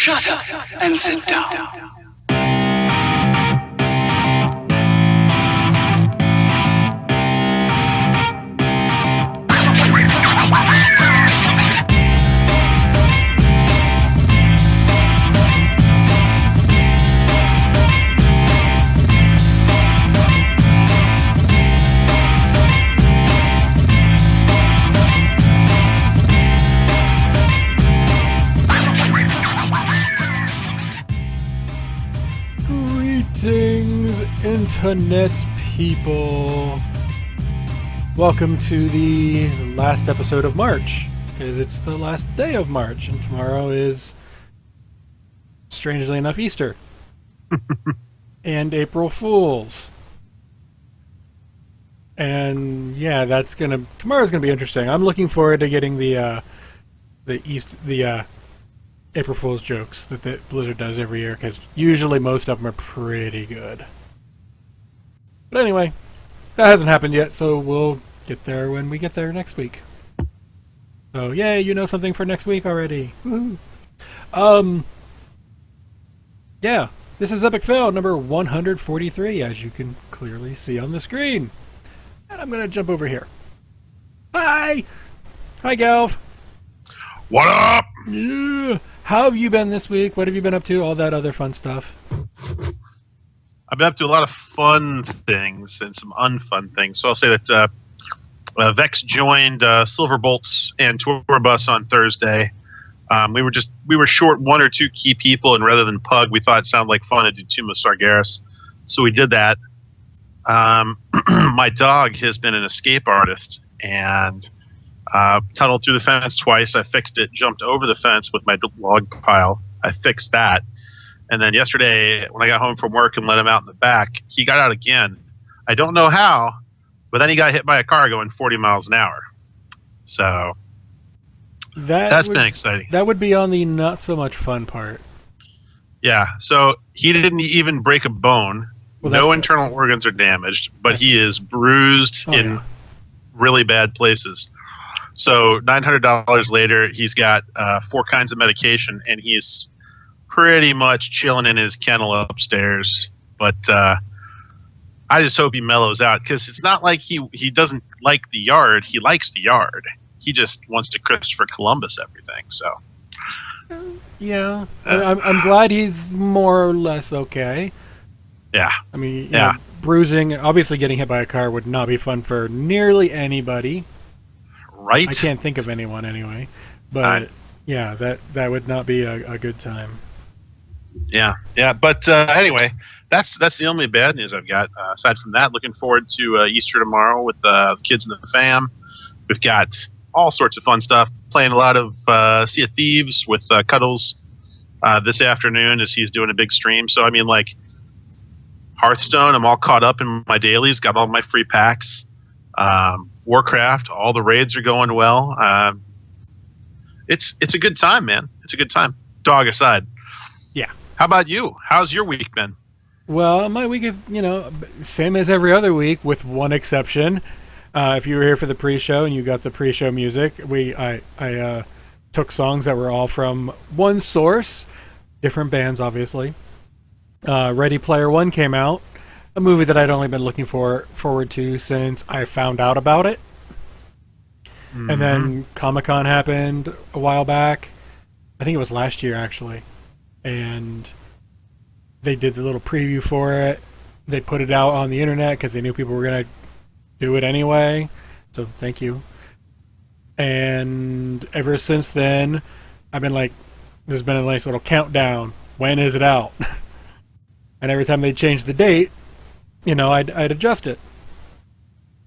Shut up and sit down. Greetings, internet people. Welcome to the last episode of March, because it's the last day of March, and tomorrow is, strangely enough, Easter. And April Fools. And yeah, tomorrow's gonna be interesting. I'm looking forward to getting the April Fool's jokes that Blizzard does every year, because usually most of them are pretty good. But anyway, that hasn't happened yet, so we'll get there when we get there next week. So yay, you know something for next week already. Woohoo! Yeah, this is Epic Fail number 143, as you can clearly see on the screen. And I'm gonna jump over here. Hi! Hi, Galv. What up? Yeah. How have you been this week? What have you been up to? All that other fun stuff. I've been up to a lot of fun things and some unfun things. So I'll say that Vex joined Silverbolts and Tour Bus on Thursday. We were short one or two key people, and rather than Pug, we thought it sounded like fun to do Tomb of Sargeras. So we did that. My dog has been an escape artist, and tunneled through the fence twice. I fixed it, jumped over the fence with my log pile. I fixed that. And then yesterday, when I got home from work and let him out in the back, he got out again. I don't know how, but then he got hit by a car going 40 miles an hour. So that's been exciting. That would be on the not so much fun part. Yeah, so he didn't even break a bone. Well, no internal organs are damaged, but he is bruised in really bad places. So $900 later, he's got 4 kinds of medication, and he's pretty much chilling in his kennel upstairs. But I just hope he mellows out, because it's not like he doesn't like the yard. He likes the yard. He just wants to Christopher Columbus everything. So yeah, I'm glad he's more or less okay. Yeah, I mean, know, bruising, obviously getting hit by a car would not be fun for nearly anybody. Right? I can't think of anyone anyway, but yeah, that would not be a good time. Yeah. But anyway, that's the only bad news I've got. Aside from that, looking forward to Easter tomorrow with the kids and the fam. We've got all sorts of fun stuff. Playing a lot of Sea of Thieves with Cuddles this afternoon as he's doing a big stream. So I mean, like Hearthstone, I'm all caught up in my dailies. Got all my free packs. Warcraft, all the raids are going well. It's a good time, man. It's a good time. Dog aside. Yeah. How about you? How's your week been? Well, my week is, same as every other week, with one exception. If you were here for the pre-show and you got the pre-show music, I took songs that were all from one source, different bands, obviously. Ready Player One came out. A movie that I'd only been looking forward to since I found out about it. Mm-hmm. And then Comic-Con happened a while back. I think it was last year, actually. And they did the little preview for it. They put it out on the internet because they knew people were going to do it anyway. So thank you. And ever since then, I've been like, there's been a nice little countdown. When is it out? And every time they change the date, I'd adjust it.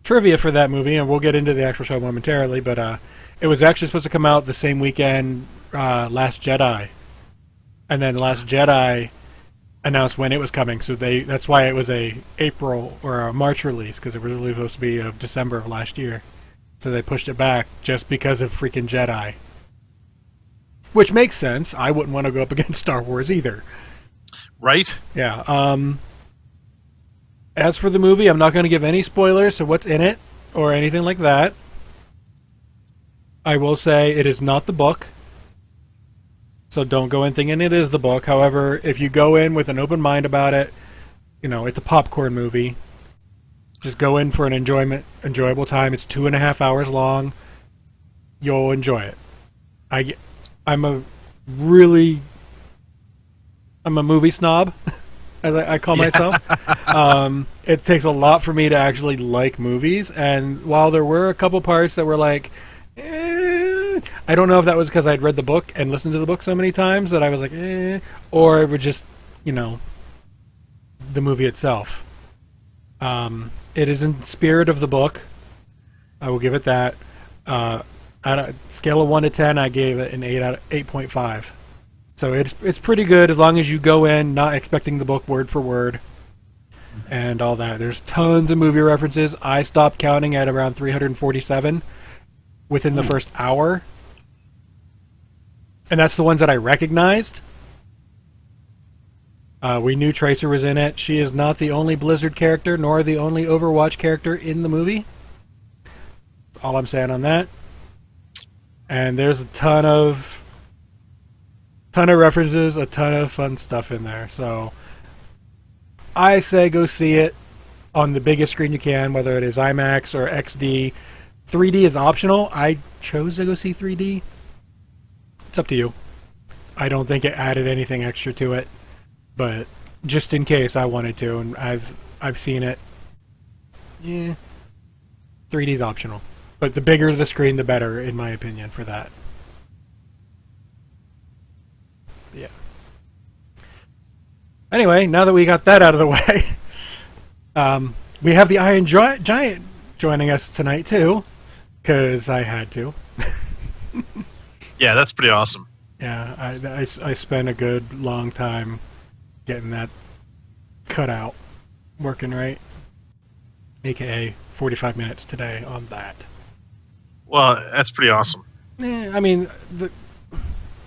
Trivia for that movie, and we'll get into the actual show momentarily, but it was actually supposed to come out the same weekend Last Jedi. And then Last Jedi announced when it was coming, so that's why it was a April or a March release, because it was really supposed to be of December of last year. So they pushed it back just because of freaking Jedi. Which makes sense. I wouldn't want to go up against Star Wars either. Right? Yeah. As for the movie, I'm not going to give any spoilers of what's in it or anything like that. I will say it is not the book. So don't go in thinking it is the book. However, if you go in with an open mind about it, it's a popcorn movie. Just go in for an enjoyable time. It's 2.5 hours long. You'll enjoy it. I'm a movie snob, as I call myself. It takes a lot for me to actually like movies, and while there were a couple parts that were like, I don't know if that was because I'd read the book and listened to the book so many times that I was like, or it was just, the movie itself. It is in spirit of the book. I will give it that. At a scale of 1 to 10, I gave it an 8.5. So it's pretty good as long as you go in not expecting the book word for word and all that. There's tons of movie references. I stopped counting at around 347 within the first hour. And that's the ones that I recognized. We knew Tracer was in it. She is not the only Blizzard character, nor the only Overwatch character in the movie. That's all I'm saying on that. And there's a ton of references, a ton of fun stuff in there. So I say go see it on the biggest screen you can, whether it is IMAX or XD. 3D is optional. I chose to go see 3D. It's up to you. I don't think it added anything extra to it. But just in case I wanted to, and as I've seen it, 3D is optional. But the bigger the screen, the better, in my opinion, for that. Yeah. Anyway, now that we got that out of the way, we have the Iron Giant joining us tonight, too, because I had to. Yeah, that's pretty awesome. Yeah, I spent a good long time getting that cut out, working right, aka 45 minutes today on that. Well, that's pretty awesome. I mean,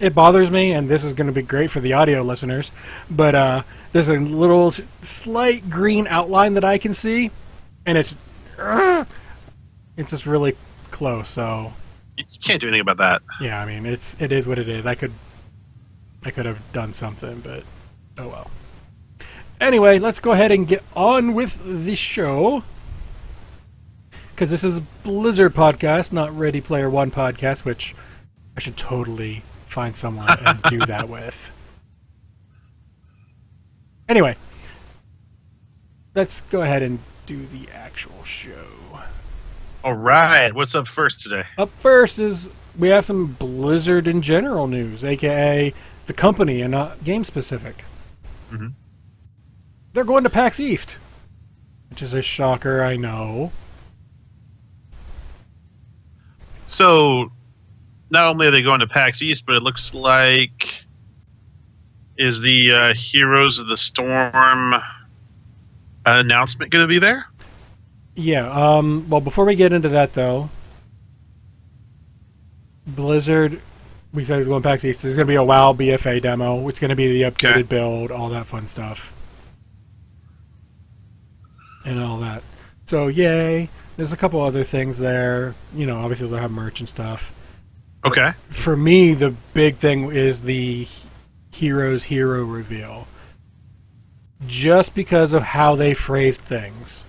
it bothers me, and this is going to be great for the audio listeners, but there's a little slight green outline that I can see, and it's just really close. So you can't do anything about that. Yeah, I mean, it is what it is. I could have done something, but oh well. Anyway, let's go ahead and get on with the show. Because this is a Blizzard podcast, not Ready Player One podcast, which I should totally find someone and do that with. Anyway, let's go ahead and do the actual show. All right, what's up first today? Up first is we have some Blizzard in general news, aka the company and not game specific. Mm-hmm. They're going to PAX East, which is a shocker, I know. So, not only are they going to PAX East, but it looks like is the Heroes of the Storm announcement going to be there? Yeah. Well, before we get into that, though, Blizzard, we said it's going to PAX East. There's going to be a WoW BFA demo. It's going to be the updated build, all that fun stuff, and all that. So, yay. There's a couple other things there. Obviously they'll have merch and stuff. Okay. But for me, the big thing is the Heroes hero reveal. Just because of how they phrased things.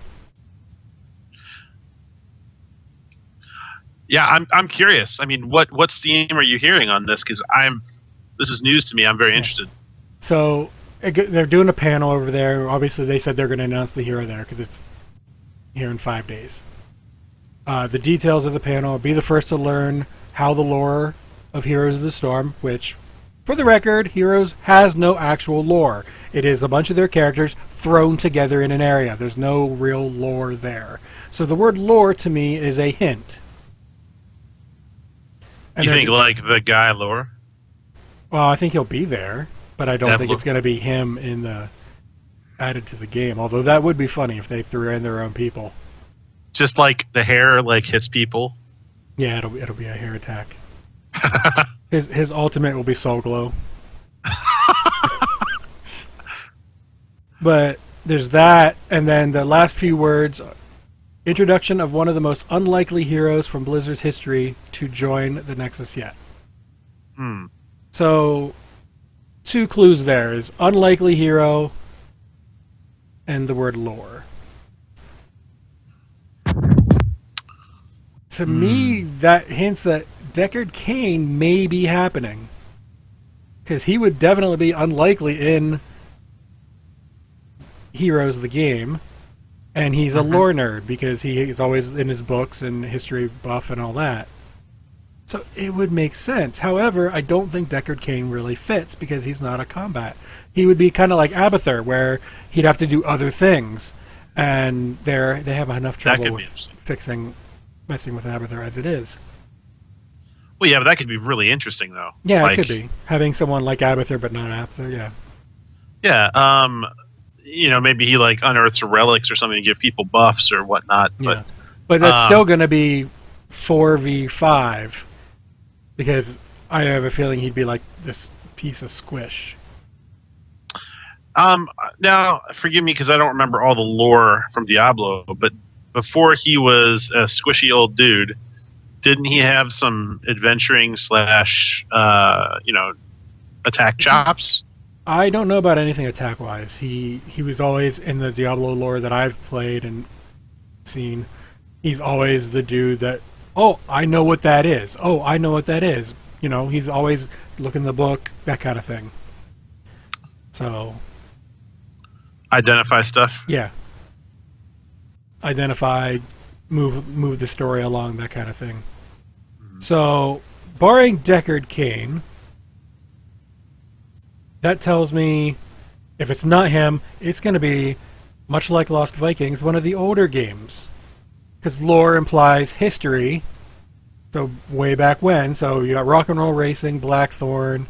Yeah, I'm curious. I mean, what steam are you hearing on this? Because this is news to me. I'm very interested. So they're doing a panel over there. Obviously, they said they're going to announce the hero there because it's here in 5 days. The details of the panel: be the first to learn how the lore of Heroes of the Storm, which, for the record, Heroes has no actual lore. It is a bunch of their characters thrown together in an area. There's no real lore there. So the word lore to me is a hint. And you think like the guy lore? Well, I think he'll be there, but I don't think it's going to be him added to the game. Although that would be funny if they threw in their own people. Just like the hair hits people. Yeah, it'll be a hair attack. His ultimate will be Soul Glow. But there's that, and then the last few words: introduction of one of the most unlikely heroes from Blizzard's history to join the Nexus yet. Hmm. So two clues there is unlikely hero and the word lore. To me, that hints that Deckard Cain may be happening. Because he would definitely be unlikely in Heroes the game. And he's a lore nerd because he is always in his books and history buff and all that. So it would make sense. However, I don't think Deckard Cain really fits because he's not a combat. He would be kind of like Abathur, where he'd have to do other things. And they have enough trouble with messing with Abathur as it is. Well, yeah, but that could be really interesting, though. Yeah, it could be. Having someone like Abathur, but not Abathur, yeah. Yeah, maybe he, unearths relics or something to give people buffs or whatnot. Yeah. But that's still going to be 4v5, because I have a feeling he'd be like this piece of squish. Now, forgive me, because I don't remember all the lore from Diablo, but before he was a squishy old dude, didn't he have some adventuring / attack chops? I don't know about anything attack-wise. He was always, in the Diablo lore that I've played and seen, he's always the dude that, oh, I know what that is. Oh, I know what that is. He's always looking in the book, that kind of thing. So... identify stuff? Yeah. Identify, move the story along, that kind of thing. Mm-hmm. So, barring Deckard Cain, that tells me if it's not him, it's going to be, much like Lost Vikings, one of the older games. Because lore implies history, so way back when. So you got Rock and Roll Racing, Blackthorn,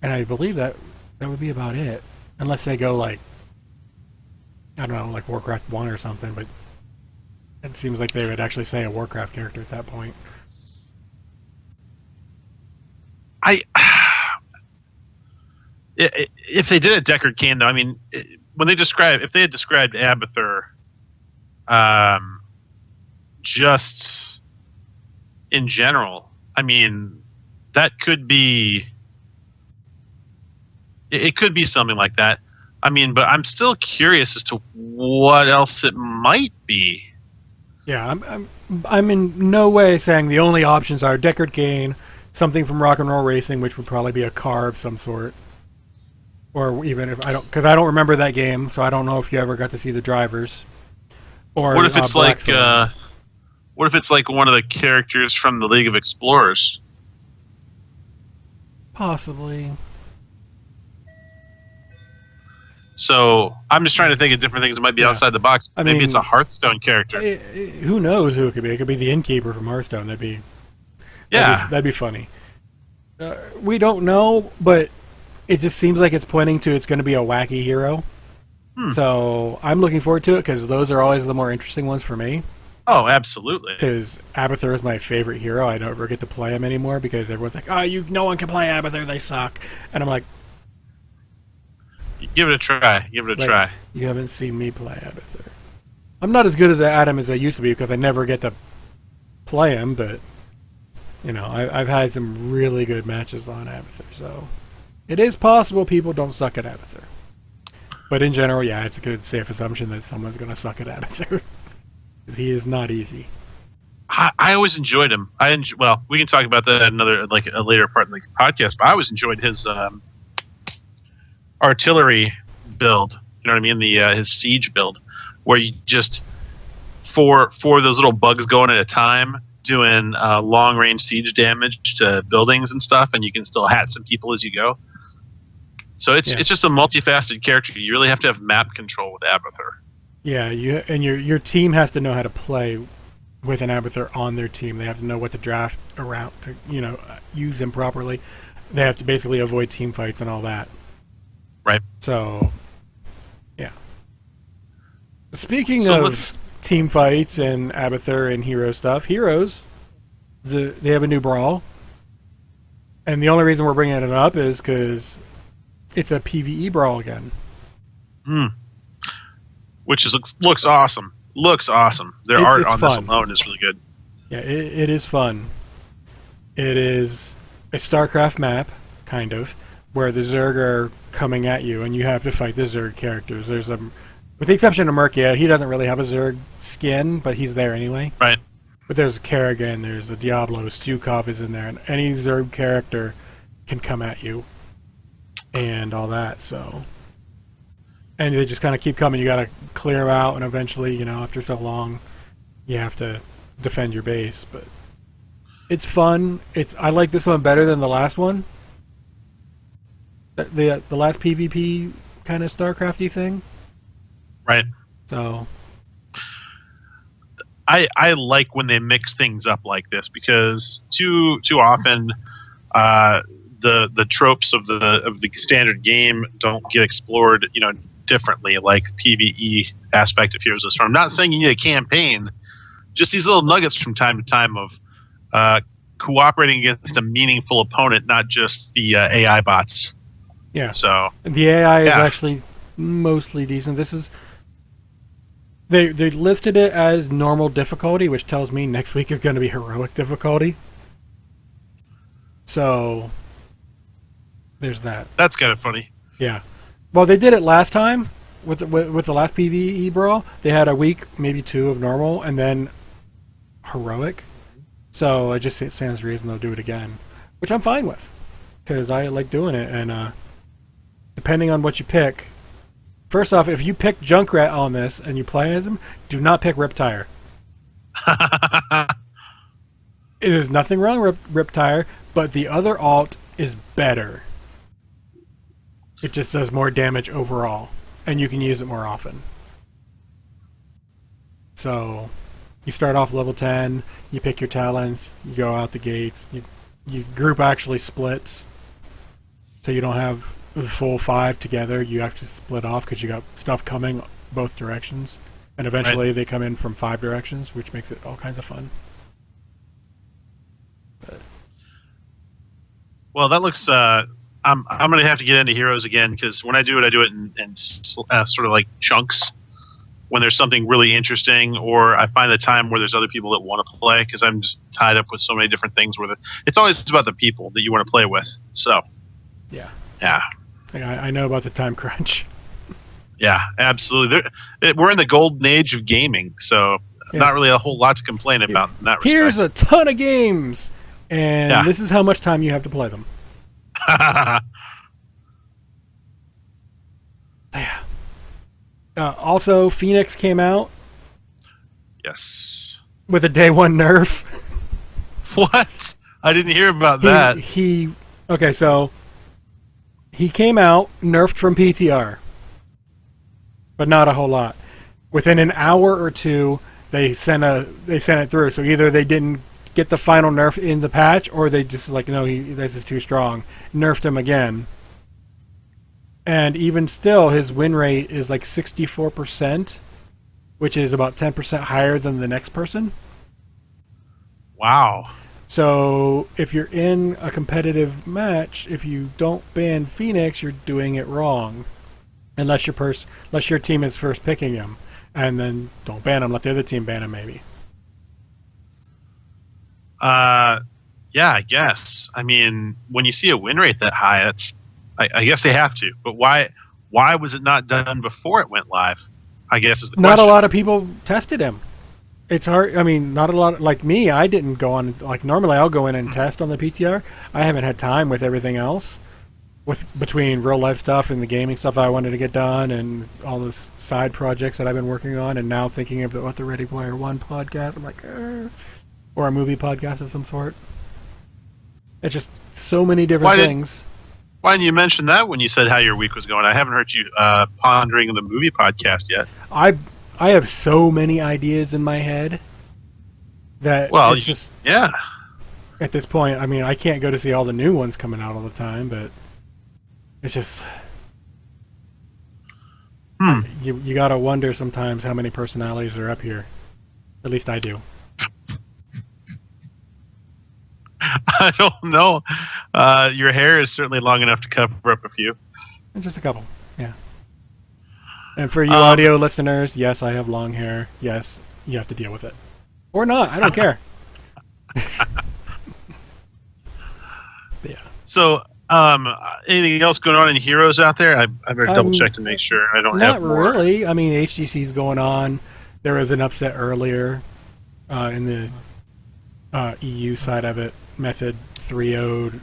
and I believe that would be about it. Unless they go I don't know, like Warcraft 1 or something, but it seems like they would actually say a Warcraft character at that point. If they did a Deckard Cain, though, if they had described Abathur, just in general, that could be. It could be something like that. But I'm still curious as to what else it might be. Yeah, I'm in no way saying the only options are Deckard Cain, something from Rock and Roll Racing, which would probably be a car of some sort. Or even if I don't remember that game, so I don't know if you ever got to see the drivers. Or what if it's what if it's like one of the characters from the League of Explorers? Possibly. So I'm just trying to think of different things that might be outside the box. Maybe it's a Hearthstone character. Who knows who it could be? It could be the innkeeper from Hearthstone. That'd be funny. We don't know, but it just seems like it's pointing to it's going to be a wacky hero. So I'm looking forward to it because those are always the more interesting ones for me. Oh, absolutely. Because Abathur is my favorite hero. I don't ever get to play him anymore because everyone's like, no one can play Abathur. They suck. And I'm like, give it a try. Try. You haven't seen me play Abathur. I'm not as good at him as I used to be because I never get to play him, but I've had some really good matches on Abathur, so it is possible people don't suck at Abathur. But in general, yeah, it's a good safe assumption that someone's going to suck at Abathur because he is not easy. I always enjoyed him. We can talk about that in a later part in the podcast. But I always enjoyed his artillery build. You know what I mean? His siege build, where you just for those little bugs going at a time, doing long range siege damage to buildings and stuff, and you can still hat some people as you go. So it's just a multifaceted character. You really have to have map control with Abathur. Yeah, your team has to know how to play with an Abathur on their team. They have to know what to draft around to use him properly. They have to basically avoid team fights and all that. Right. So, yeah. Speaking of team fights and Abathur and hero stuff, Heroes, they have a new brawl. And the only reason we're bringing it up is because it's a PVE Brawl again. Which looks awesome. Looks awesome. Their art on this alone is really good. Yeah, it is fun. It is a StarCraft map, kind of, where the Zerg are coming at you, and you have to fight the Zerg characters. There's with the exception of Merkia, he doesn't really have a Zerg skin, but he's there anyway. Right. But there's Kerrigan, there's a Diablo, Stukov is in there, and any Zerg character can come at you, and all that. So, and they just kind of keep coming. You got to clear them out, and eventually, you know, after so long, you have to defend your base. But it's fun. I like this one better than the last one. The last PvP kind of StarCrafty thing. Right. So I like when they mix things up like this, because too often the tropes of the standard game don't get explored, you know, differently, like PVE aspect of Heroes of the Storm. I'm not saying you need a campaign, just these little nuggets from time to time of cooperating against a meaningful opponent, not just the AI bots. yeah. So The AI is actually mostly decent. This is they listed it as normal difficulty, which tells me next week is going to be heroic difficulty. So there's that. that's kind of funny. Yeah. Well, they did it last time with the last PVE Brawl. They had a week, maybe two, of normal, and then heroic. So it stands to reason they'll do it again, which I'm fine with, because I like doing it. And depending on what you pick, first off, if you pick Junkrat on this and you play as him, do not pick Riptire. There's nothing wrong with Riptire, but the other alt is better. It just does more damage overall, and you can use it more often. So you start off level 10, you pick your talents, you go out the gates, your group actually splits, so you don't have the full 5 together. You have to split off because you got stuff coming both directions, and eventually they come in from 5 directions, which makes it all kinds of fun. Well, that looks. I'm going to have to get into Heroes again, because when I do it in sort of like chunks. When there's something really interesting, or I find the time where there's other people that want to play, because I'm just tied up with so many different things. Where it's always about the people that you want to play with. So, yeah. I know about the time crunch. Yeah, absolutely. We're in the golden age of gaming, so not really a whole lot to complain about in that respect. Here's a ton of games, and this is how much time you have to play them. Also, Fenix came out. Yes. With a day 1 nerf. What? I didn't hear about that. Okay, so he came out nerfed from PTR, but not a whole lot. Within an hour or two, they sent it through. So either they didn't get the final nerf in the patch, or they just like, no, this is too strong. Nerfed him again. And even still, his win rate is like 64%, which is about 10% higher than the next person. Wow. So if you're in a competitive match, if you don't ban Fenix, you're doing it wrong. Unless your team is first picking him. And then don't ban him, let the other team ban him maybe. Yeah, I guess. I mean, when you see a win rate that high, I guess they have to. But why was it not done before it went live? I guess is the question. Not a lot of people tested him. It's hard. I mean, not a lot. Like me, I didn't go on. Like normally, I'll go in and test on the PTR. I haven't had time with everything else, between real life stuff and the gaming stuff I wanted to get done, and all those side projects that I've been working on, and now thinking of the Ready Player One podcast. I'm like, or a movie podcast of some sort. It's just so many different things. Why didn't you mention that when you said how your week was going? I haven't heard you pondering the movie podcast yet. I have so many ideas in my head that it's just at this point. I mean, I can't go to see all the new ones coming out all the time, but it's just you gotta wonder sometimes how many personalities are up here. At least I do. I don't know. Your hair is certainly long enough to cover up a few. Just a couple, yeah. And for you audio listeners, yes, I have long hair. Yes, you have to deal with it. Or not, I don't care. But yeah. So Anything else going on in Heroes out there? I better double check to make sure I don't have Not more. really. I mean, HGC's going on. There was an upset earlier in the EU side of it. Method 3-0'd.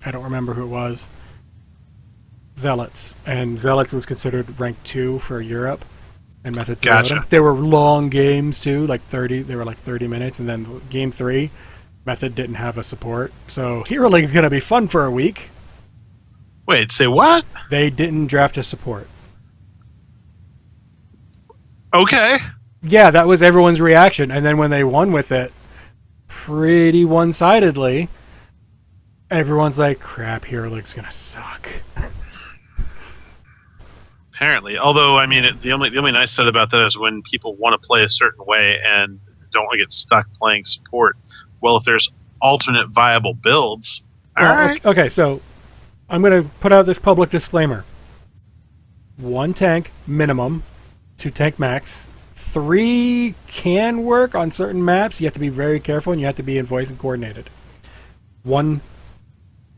I don't remember who it was. Zealots. And Zealots was considered rank 2 for Europe. And Method 3-0'd Gotcha. them. They were long games, too. They were like 30 minutes. And then game 3, Method didn't have a support. So Hero League is going to be fun for a week. Wait, say what? They didn't draft a support. Okay. Yeah, that was everyone's reaction. And then when they won with it, pretty one-sidedly, everyone's like, crap, Hero League's going to suck. Apparently. Although, I mean, the only nice side about that is when people want to play a certain way and don't want to get stuck playing support. Well, if there's alternate viable builds, all right. Okay, so I'm going to put out this public disclaimer. 1 tank minimum, 2 tank max. 3 can work on certain maps. You have to be very careful, and you have to be in voice and coordinated. 1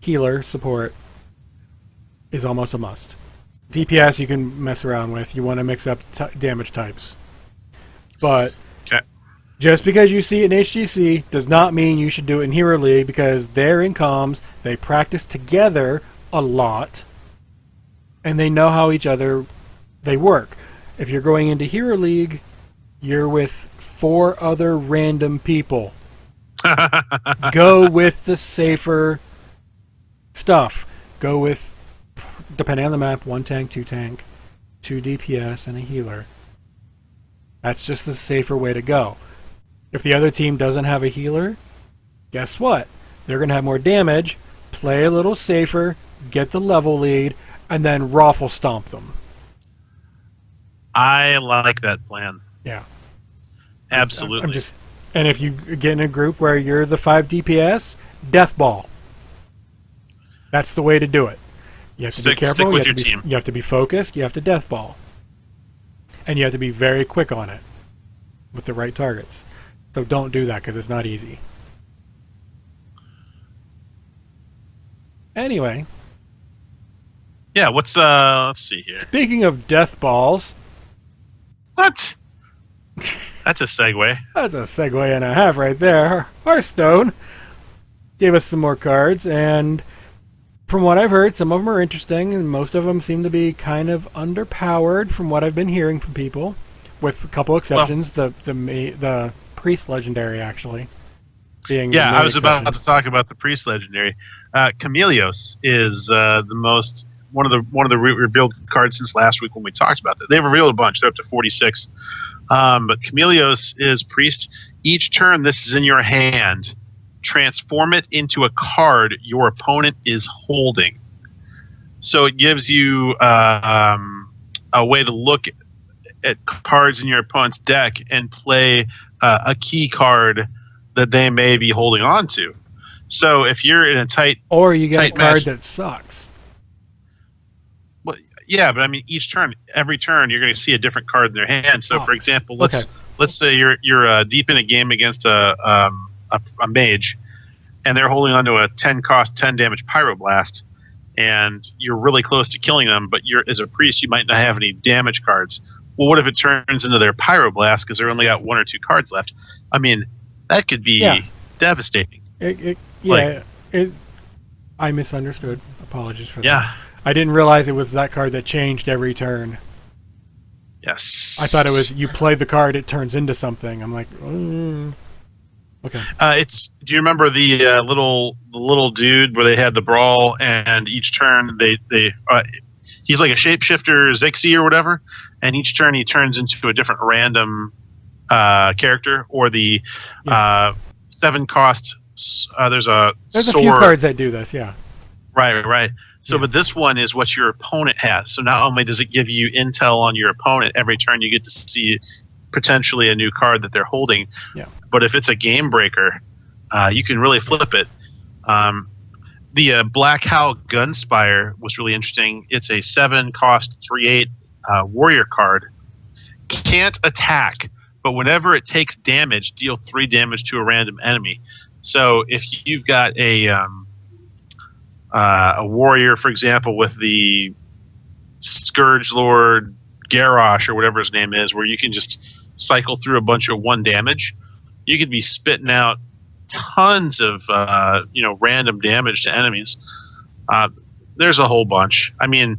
healer support is almost a must. DPS you can mess around with. You want to mix up damage types. But just because you see it in HGC does not mean you should do it in Hero League, because they're in comms, they practice together a lot, and they know how they work. If you're going into Hero League, you're with 4 other random people. Go with the safer stuff. Go with, depending on the map, 1 tank, 2 tank, 2 DPS, and a healer. That's just the safer way to go. If the other team doesn't have a healer, guess what? They're going to have more damage, play a little safer, get the level lead, and then raffle stomp them. I like that plan. Yeah. Absolutely. And if you get in a group where you're the 5 DPS, death ball. That's the way to do it. You have to be careful. Stick with your team. You have to be focused. You have to death ball. And you have to be very quick on it with the right targets. So don't do that, because it's not easy. Anyway. Yeah, let's see here. Speaking of death balls. What? That's a segue. That's a segue and a half right there. Hearthstone gave us some more cards, and from what I've heard, some of them are interesting, and most of them seem to be kind of underpowered from what I've been hearing from people, with a couple exceptions. Well, the Priest Legendary, actually. Being I was about to talk about the Priest Legendary. Chameleos is one of the revealed cards since last week when we talked about that. They've revealed a bunch. They're up to 46. But Chameleos is Priest. Each turn this is in your hand, transform it into a card your opponent is holding. So it gives you a way to look at cards in your opponent's deck and play a key card that they may be holding on to. So if you're in a tight... Or you get a card match, that sucks. Well, yeah, but I mean, every turn, you're going to see a different card in their hand. So, for example, let's say you're deep in a game against a mage, and they're holding onto a 10 cost, 10 damage Pyroblast, and you're really close to killing them, but as a priest, you might not have any damage cards. Well, what if it turns into their Pyroblast because they're only got 1 or 2 cards left? I mean, that could be devastating. I misunderstood. Apologies for that. Yeah. I didn't realize it was that card that changed every turn. Yes. I thought it was you play the card, it turns into something. I'm like, okay. Do you remember the little dude where they had the brawl, and each turn he's like a shapeshifter Zixi or whatever, and each turn he turns into a different random character, or the 7 cost. There's a few cards that do this, yeah. Right. So, but this one is what your opponent has. So not only does it give you intel on your opponent every turn, you get to see potentially a new card that they're holding. Yeah. But if it's a game breaker, you can really flip it. The Black Howl Gunspire was really interesting. It's a 7 cost 3/8 warrior card. Can't attack, but whenever it takes damage, deal 3 damage to a random enemy. So if you've got a a warrior, for example, with the Scourge Lord Garrosh or whatever his name is, where you can just cycle through a bunch of 1 damage. You could be spitting out tons of random damage to enemies. There's a whole bunch. I mean,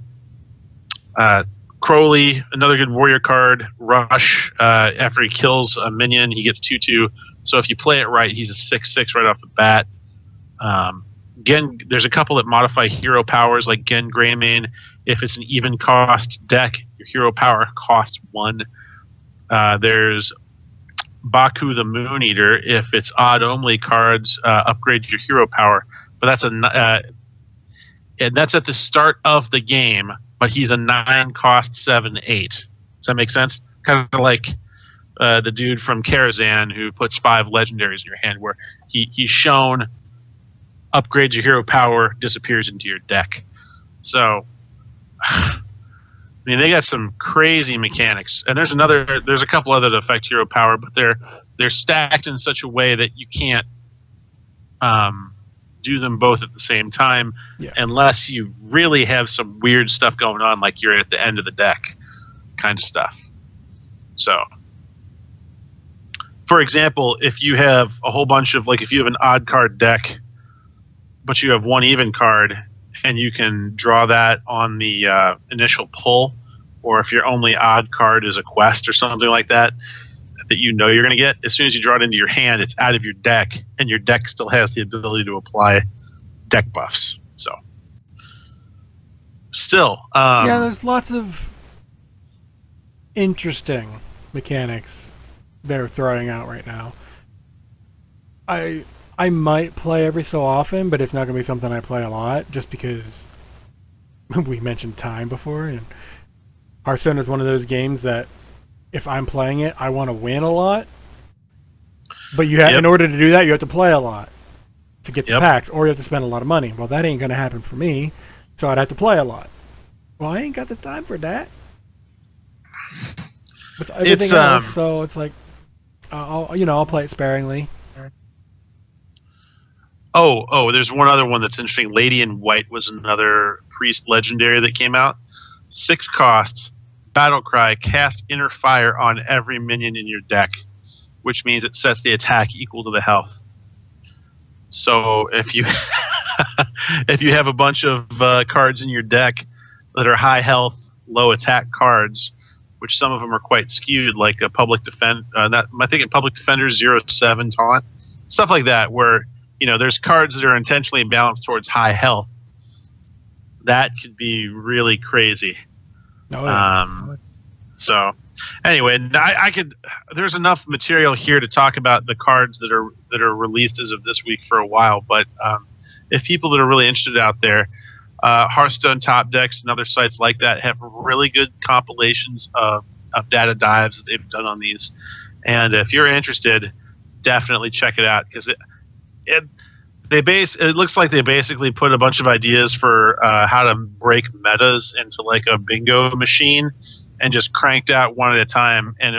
Crowley, another good warrior card. Rush, after he kills a minion, he gets 2/2. So if you play it right, he's a 6/6 right off the bat. There's a couple that modify hero powers, like Gen Greymane. If it's an even cost deck, your hero power costs 1. There's Baku the Moon Eater. If it's odd only cards, upgrade your hero power. But that's at the start of the game. But he's a 9 cost 7/8. Does that make sense? Kind of like the dude from Karazhan who puts 5 legendaries in your hand, where he's shown upgrades your hero power, disappears into your deck. So, I mean, they got some crazy mechanics, and there's a couple other that affect hero power, but they're stacked in such a way that you can't do them both at the same time, unless you really have some weird stuff going on, like you're at the end of the deck kind of stuff. So, for example, if you have a whole bunch of, like, if you have an odd card deck, but you have 1 even card, and you can draw that on the initial pull, or if your only odd card is a quest or something like that you're going to get, as soon as you draw it into your hand, it's out of your deck, and your deck still has the ability to apply deck buffs. So, still, there's lots of interesting mechanics they're throwing out right now. I might play every so often, but it's not going to be something I play a lot, just because we mentioned time before, and Hearthstone is one of those games that if I'm playing it, I want to win a lot. But you have, in order to do that, you have to play a lot to get the packs, or you have to spend a lot of money. Well, that ain't going to happen for me, so I'd have to play a lot. Well, I ain't got the time for that. With everything else, so it's like, I'll play it sparingly. Oh, there's one other one that's interesting. Lady in White was another priest legendary that came out. 6 cost, battle cry, cast inner fire on every minion in your deck, which means it sets the attack equal to the health. So if you if you have a bunch of cards in your deck that are high health, low attack cards, which some of them are quite skewed, like a public defend, I think in Public Defender 0/7 taunt, stuff like that, where there's cards that are intentionally balanced towards high health. That could be really crazy. Oh, yeah. So, anyway, there's enough material here to talk about the cards that are released as of this week for a while. But if people that are really interested out there, Hearthstone Top Decks and other sites like that have really good compilations of data dives that they've done on these. And if you're interested, definitely check it out, because it looks like they basically put a bunch of ideas for how to break metas into like a bingo machine, and just cranked out one at a time. And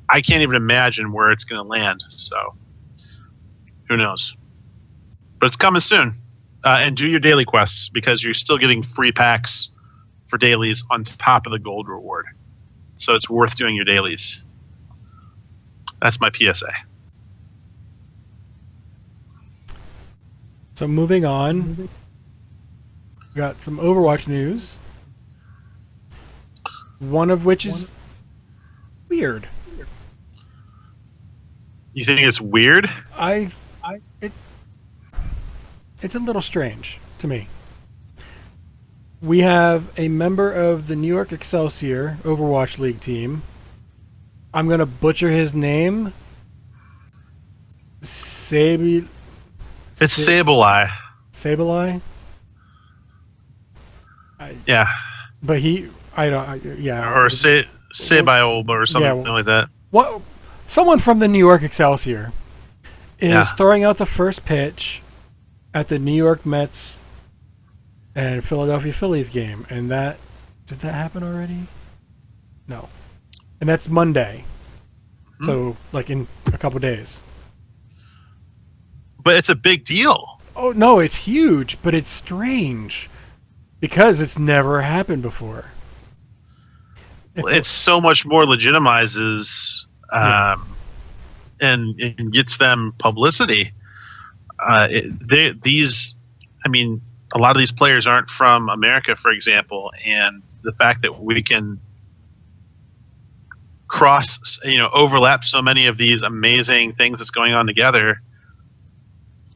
I can't even imagine where it's going to land. So who knows? But it's coming soon. And do your daily quests, because you're still getting free packs for dailies on top of the gold reward. So it's worth doing your dailies. That's my PSA. So moving on, we got some Overwatch news. One of which is weird. You think it's weird? It's a little strange to me. We have a member of the New York Excelsior Overwatch League team. I'm going to butcher his name. It's Sableye. Sableye? Yeah. But Or Sabiolba or something like that. What? Someone from the New York Excelsior is throwing out the first pitch at the New York Mets and Philadelphia Phillies game. And did that happen already? No. And that's Monday. So, like in a couple days. But it's a big deal. Oh no, it's huge, but it's strange because it's never happened before. It's so much more legitimizes and gets them publicity. I mean, a lot of these players aren't from America, for example, and the fact that we can overlap so many of these amazing things that's going on together.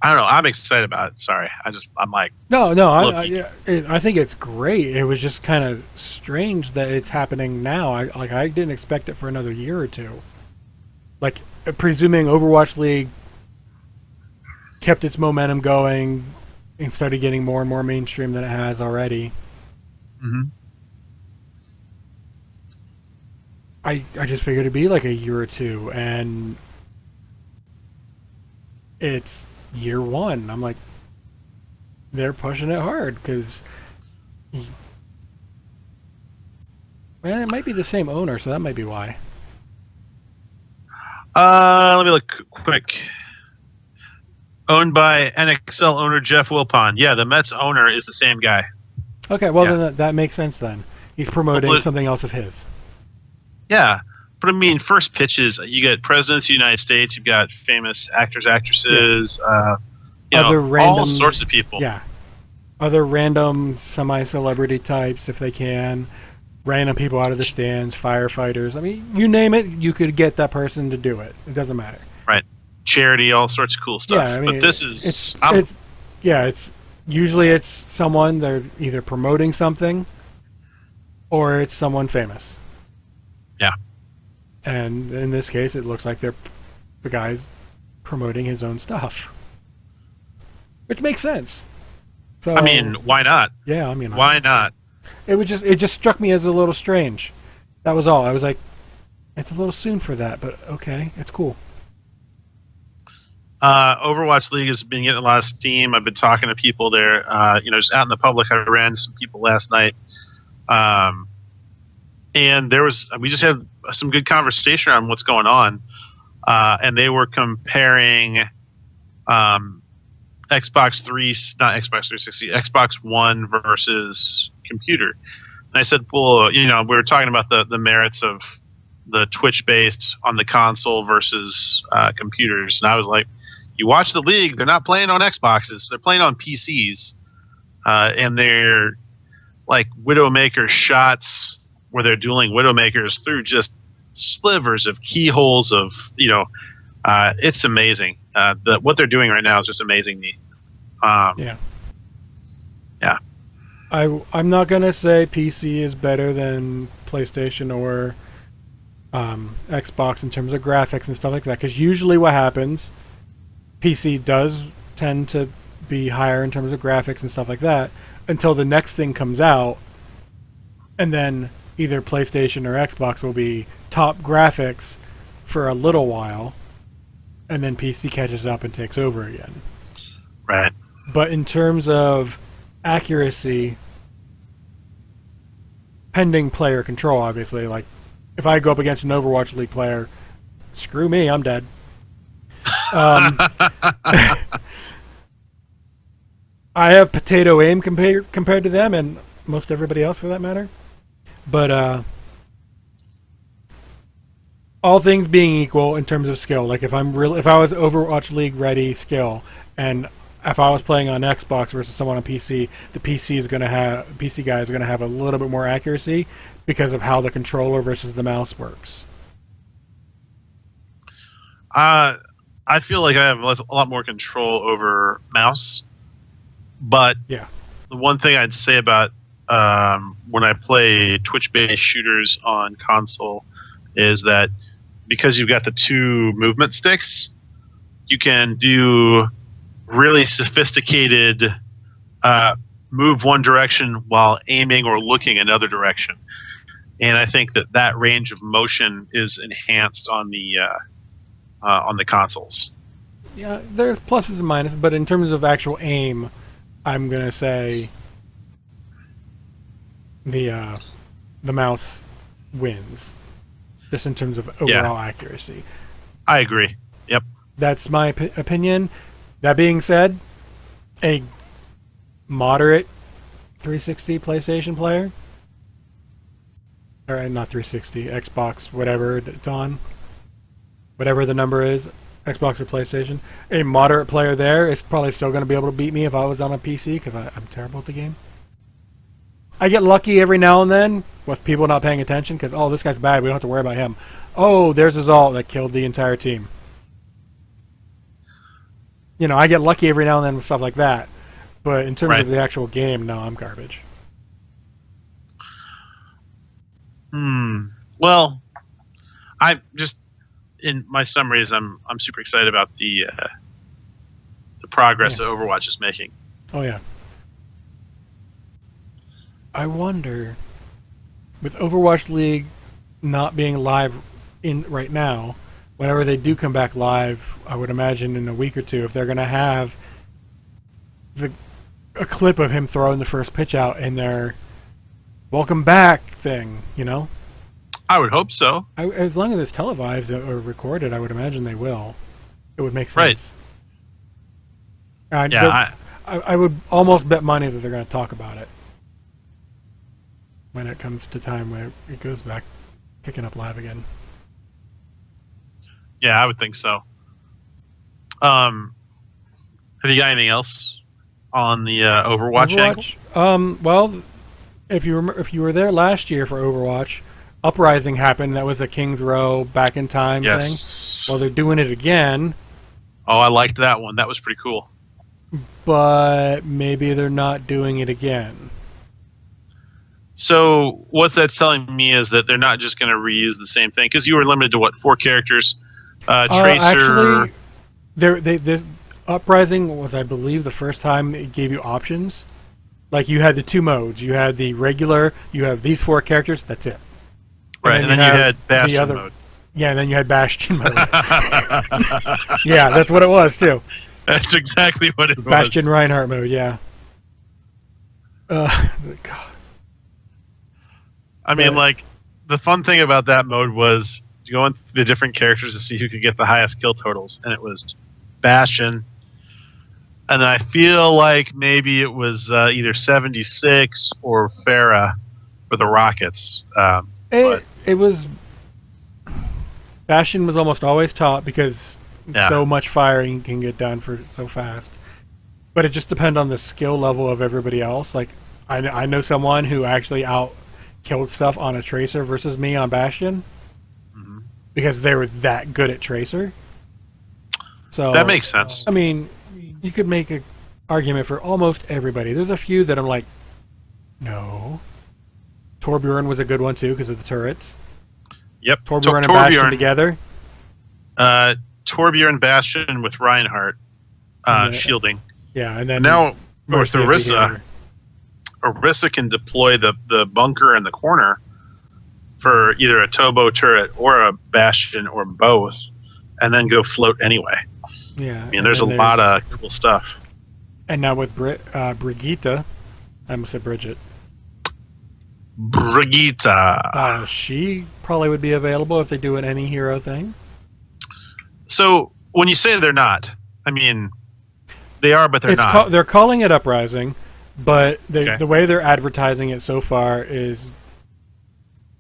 I don't know. I'm excited about it. Sorry, I'm like no. I think it's great. It was just kind of strange that it's happening now. I didn't expect it for another year or two. Like presuming Overwatch League kept its momentum going and started getting more and more mainstream than it has already. Mm-hmm. I just figured it'd be like a year or two, and it's year one. I'm like, they're pushing it hard because, well, it might be the same owner, so that might be why. Let me look quick. Owned by NXL owner Jeff Wilpon. Yeah, the Mets owner is the same guy. Okay, well then that makes sense then. He's promoting something else of his. Yeah, but I mean, first pitches, you get presidents of the United States, you've got famous actors, actresses, all sorts of people. Yeah, other random semi-celebrity types, if they can. Random people out of the stands, firefighters. I mean, you name it, you could get that person to do it. It doesn't matter. Right. Charity, all sorts of cool stuff. Yeah, I mean, but this is... it's usually it's someone, they're either promoting something or it's someone famous. Yeah. And in this case, it looks like the guy's promoting his own stuff. Which makes sense. So, I mean, why not? Yeah, I mean... Why not? It just struck me as a little strange. That was all. I was like, it's a little soon for that, but okay, it's cool. Overwatch League has been getting a lot of steam. I've been talking to people there. Just out in the public. I ran some people last night, and we just had some good conversation on what's going on. And they were comparing Xbox 360, Xbox One versus computer. And I said, well, we were talking about the merits of the Twitch-based on the console versus computers. And I was like, you watch the league, they're not playing on Xboxes. They're playing on PCs. And they're like Widowmaker shots where they're dueling Widowmakers through just slivers of keyholes of, it's amazing. What they're doing right now is just amazing me. Yeah. I'm not going to say PC is better than PlayStation or Xbox in terms of graphics and stuff like that, because usually what happens, PC does tend to be higher in terms of graphics and stuff like that until the next thing comes out, and then either PlayStation or Xbox will be top graphics for a little while, and then PC catches up and takes over again. Right. But in terms of accuracy, pending player control, obviously, like if I go up against an Overwatch League player, screw me, I'm dead. I have potato aim compared to them, and most everybody else for that matter. But all things being equal in terms of skill, like if I was Overwatch League ready skill, and if I was playing on Xbox versus someone on PC, the PC guy is gonna have a little bit more accuracy because of how the controller versus the mouse works. I feel like I have a lot more control over mouse, but yeah, the one thing I'd say about when I play Twitch-based shooters on console is that because you've got the two movement sticks, you can do really sophisticated move one direction while aiming or looking another direction. And I think that range of motion is enhanced on the consoles. Yeah, there's pluses and minuses, but in terms of actual aim, I'm gonna say the mouse wins, just in terms of overall accuracy. I agree. Yep. That's my opinion. That being said, a moderate 360 PlayStation player, or not 360, Xbox, whatever it's on, whatever the number is, Xbox or PlayStation, a moderate player there is probably still going to be able to beat me if I was on a PC, because I'm terrible at the game. I get lucky every now and then with people not paying attention, because, oh, this guy's bad, we don't have to worry about him. Oh, there's his ult that killed the entire team. You know, I get lucky every now and then with stuff like that. But in terms of the actual game, no, I'm garbage. Well, I just, in my summaries, I'm super excited about the progress that Overwatch is making. Oh yeah. I wonder, with Overwatch League not being live in right now, whenever they do come back live, I would imagine in a week or two, if they're going to have a clip of him throwing the first pitch out in their welcome back thing, you know? I would hope so. As long as it's televised or recorded, I would imagine they will. It would make sense. Right. I would almost bet money that they're going to talk about it when it comes to time where it goes back picking up live again. Yeah, I would think so. Have you got anything else on the Overwatch angle? Well, if you were there last year for Overwatch, Uprising happened. That was a King's Row back in time thing. Well, they're doing it again. Oh, I liked that one. That was pretty cool. But maybe they're not doing it again. So what that's telling me is that they're not just going to reuse the same thing, because you were limited to what, 4 characters? Tracer. Actually, this Uprising was, I believe, the first time it gave you options. Like you had the 2 modes. You had the regular. You have these 4 characters. That's it. Right, and then you had Bastion mode. Yeah, and then you had Bastion mode. Yeah, that's what it was too. That's exactly what it was. Bastion Reinhardt mode. Yeah. God. I mean, like, the fun thing about that mode was going through the different characters to see who could get the highest kill totals, and it was Bastion, and then I feel like maybe it was either 76 or Pharah for the Rockets. It was Bastion was almost always top because so much firing can get done for so fast, but it just depends on the skill level of everybody else. Like I know someone who actually killed stuff on a Tracer versus me on Bastion because they were that good at Tracer. So that makes sense. I mean, you could make an argument for almost everybody. There's a few that I'm like, no. Torbjorn was a good one too because of the turrets. Yep. Torbjorn and Bastion together. Torbjorn Bastion with Reinhardt shielding. Yeah, and then now with Orisa can deploy the bunker in the corner for either a Tobo turret or a Bastion or both, and then go float anyway. Yeah, I mean, there's a lot of cool stuff. And now with Brigitte, I almost said Bridget. Brigitte. She probably would be available if they do an any hero thing. So when you say they're not, I mean, they are, but they're not. They're calling it Uprising, but the way they're advertising it so far is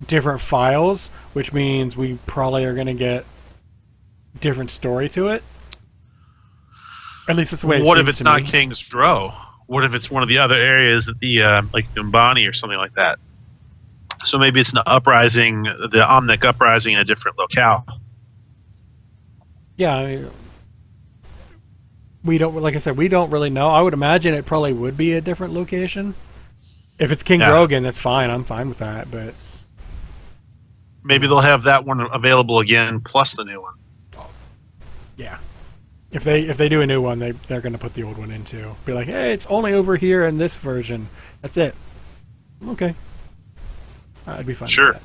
different files, which means we probably are going to get different story to it. At least that's the way it seems to me. What if it's not King's Row? What if it's one of the other areas that like Numbani or something like that? So maybe it's an Uprising, the Omnic Uprising in a different locale. Yeah, I mean, we don't. Like I said, we don't really know. I would imagine it probably would be a different location. If it's King Rogan, that's fine. I'm fine with that. But maybe they'll have that one available again, plus the new one. Yeah, if they do a new one, they're going to put the old one in too. Be like, hey, it's only over here in this version. That's it. Okay, I'd be fine. Sure. With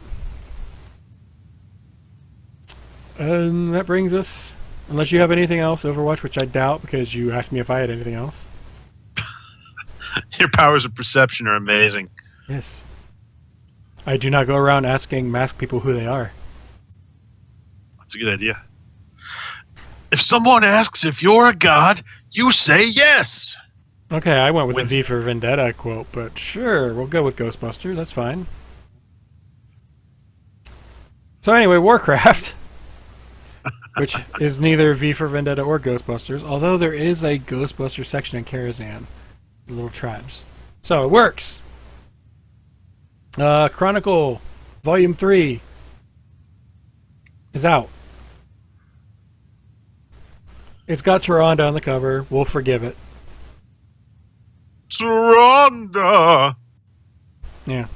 that. That brings us. Unless you have anything else, Overwatch, which I doubt because you asked me if I had anything else. Your powers of perception are amazing. Yes. I do not go around asking masked people who they are. That's a good idea. If someone asks if you're a god, you say yes. Okay, I went with a V for Vendetta quote, but sure, we'll go with Ghostbuster. That's fine. So anyway, Warcraft, which is neither V for Vendetta or Ghostbusters, although there is a Ghostbusters section in Karazhan, the little tribes. So it works. Chronicle Volume 3 is out. It's got Tyrande on the cover. We'll forgive it. Tyrande! Yeah.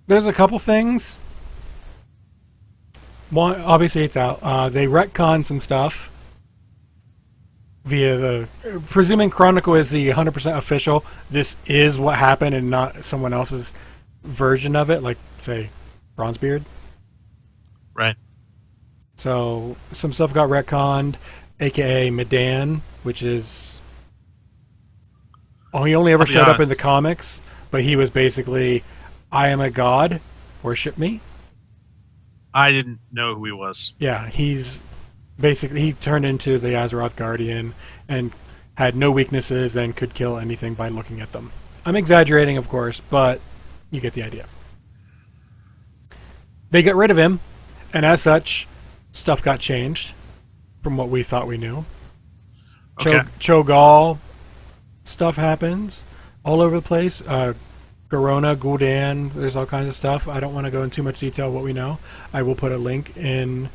There's a couple things. One, obviously it's out. They retcon some stuff via the... Presuming Chronicle is the 100% official, this is what happened and not someone else's version of it, like, say, Bronzebeard. Right. So, some stuff got retconned, a.k.a. Medan, which is... Oh, he only ever showed up in the comics, but he was basically, I am a god, worship me. I didn't know who he was. Yeah, he's basically, he turned into the Azeroth Guardian and had no weaknesses and could kill anything by looking at them. I'm exaggerating, of course, but you get the idea. They got rid of him, and as such, stuff got changed from what we thought we knew. Okay. Cho'Gall stuff happens all over the place. Garona, Gul'dan, there's all kinds of stuff. I don't want to go into too much detail of what we know. I will put a link in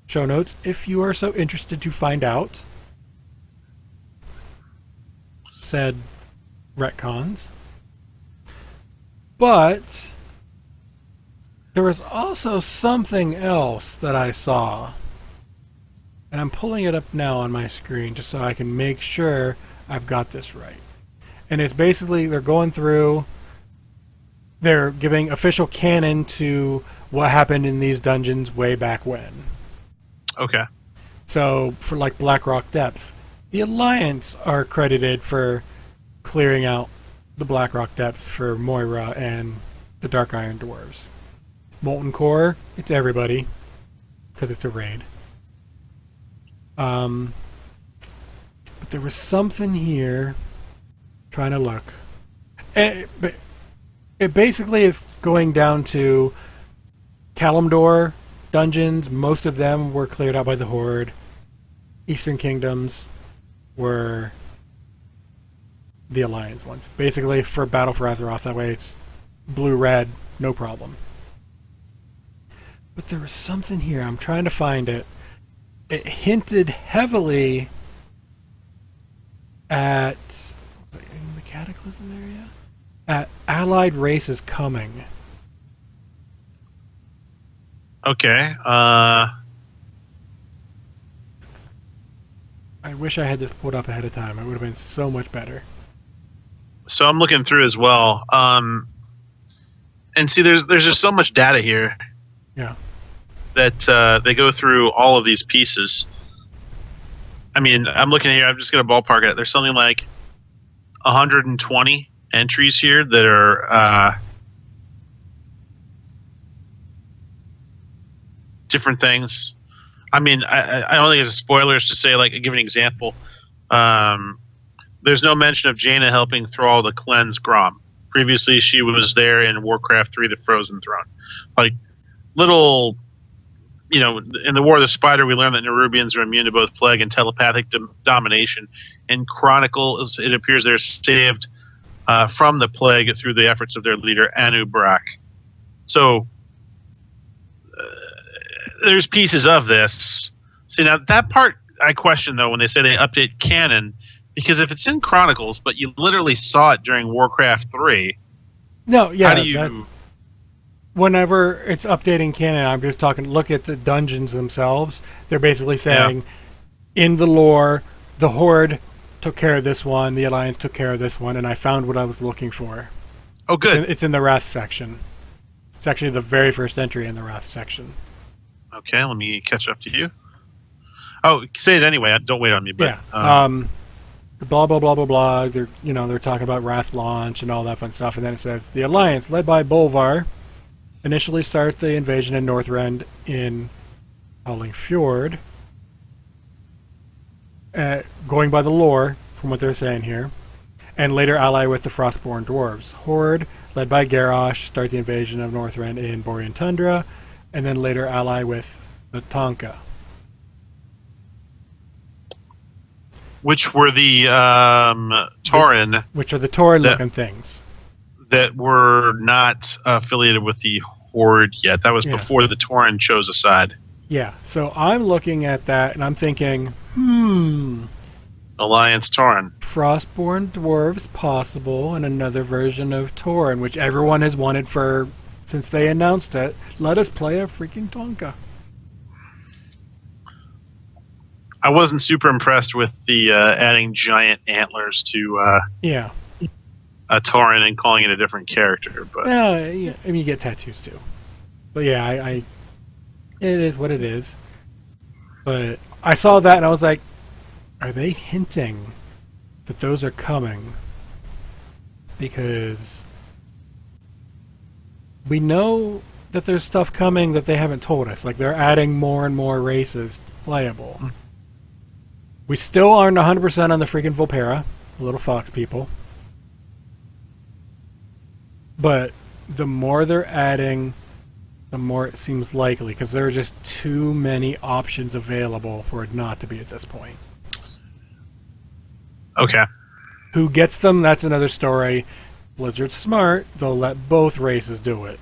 show notes if you are so interested to find out said retcons. But there was also something else that I saw, and I'm pulling it up now on my screen just so I can make sure I've got this right. And it's basically they're going through, they're giving official canon to what happened in these dungeons way back when. Okay. So for like Blackrock Depths, the Alliance are credited for clearing out the Blackrock Depths for Moira and the Dark Iron Dwarves. Molten Core, it's everybody because it's a raid. But there was something here. Trying to look. It basically is going down to Kalimdor dungeons. Most of them were cleared out by the Horde. Eastern Kingdoms were the Alliance ones. Basically, for Battle for Azeroth, that way it's blue-red, no problem. But there was something here. I'm trying to find it. It hinted heavily at... Was it in the Cataclysm area? At allied races coming. Okay. I wish I had this pulled up ahead of time. It would have been so much better. So I'm looking through as well. And see, there's just so much data here. Yeah. That they go through all of these pieces. I mean, I'm looking here. I'm just going to ballpark it. There's something like 120 entries here that are different things. I mean, I don't think it's spoilers to say, like, give an example. There's no mention of Jaina helping Thrall the cleanse Grom. Previously, she was there in Warcraft 3, The Frozen Throne. Like, little... You know, in the War of the Spider, we learned that Nerubians are immune to both plague and telepathic domination. In Chronicles, it appears they're saved from the plague through the efforts of their leader, Anu Brak. So, there's pieces of this. See, now, that part I question, though, when they say they update canon, because if it's in Chronicles, but you literally saw it during Warcraft 3, no, yeah, how do you... Whenever it's updating canon, I'm just talking, look at the dungeons themselves. They're basically saying, in the lore, the Horde took care of this one, the Alliance took care of this one, and I found what I was looking for. Oh, good. It's in the Wrath section. It's actually the very first entry in the Wrath section. Okay, let me catch up to you. Oh, say it anyway. Don't wait on me. But, yeah. Blah, blah, blah, blah, blah. They're talking about Wrath launch and all that fun stuff, and then it says, the Alliance, led by Bolvar, initially start the invasion in Northrend in Howling Fjord. going by the lore, from what they're saying here, and later ally with the Frostborn Dwarves. Horde, led by Garrosh, start the invasion of Northrend in Borean Tundra, and then later ally with the Tonka. Which were the Tauren. Which are the Tauren-looking things. That were not affiliated with the Horde yet. That was before the Tauren chose a side. Yeah, so I'm looking at that and I'm thinking, Alliance Tauren. Frostborn Dwarves possible, and another version of Tauren, which everyone has wanted since they announced it. Let us play a freaking Tonka. I wasn't super impressed with the adding giant antlers to a Tauren and calling it a different character. But yeah, I mean, you get tattoos too. But yeah, it is what it is. But I saw that and I was like, are they hinting that those are coming? Because we know that there's stuff coming that they haven't told us. Like, they're adding more and more races playable. We still aren't 100% on the freaking Volpera, the little fox people. But the more they're adding, the more it seems likely, because there are just too many options available for it not to be at this point. Okay. Who gets them, that's another story. Blizzard's smart, they'll let both races do it.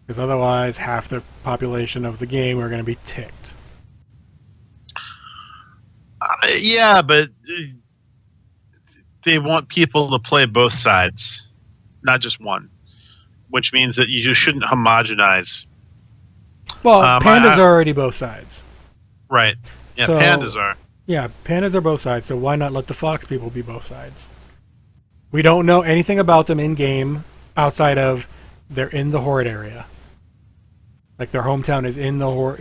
Because otherwise, half the population of the game are going to be ticked. Yeah, but they want people to play both sides, not just one. Which means that you just shouldn't homogenize. Well, pandas are already both sides. Right. Yeah, so, pandas are. Yeah, pandas are both sides, so why not let the fox people be both sides? We don't know anything about them in-game outside of they're in the Horde area. Like, their hometown is in the over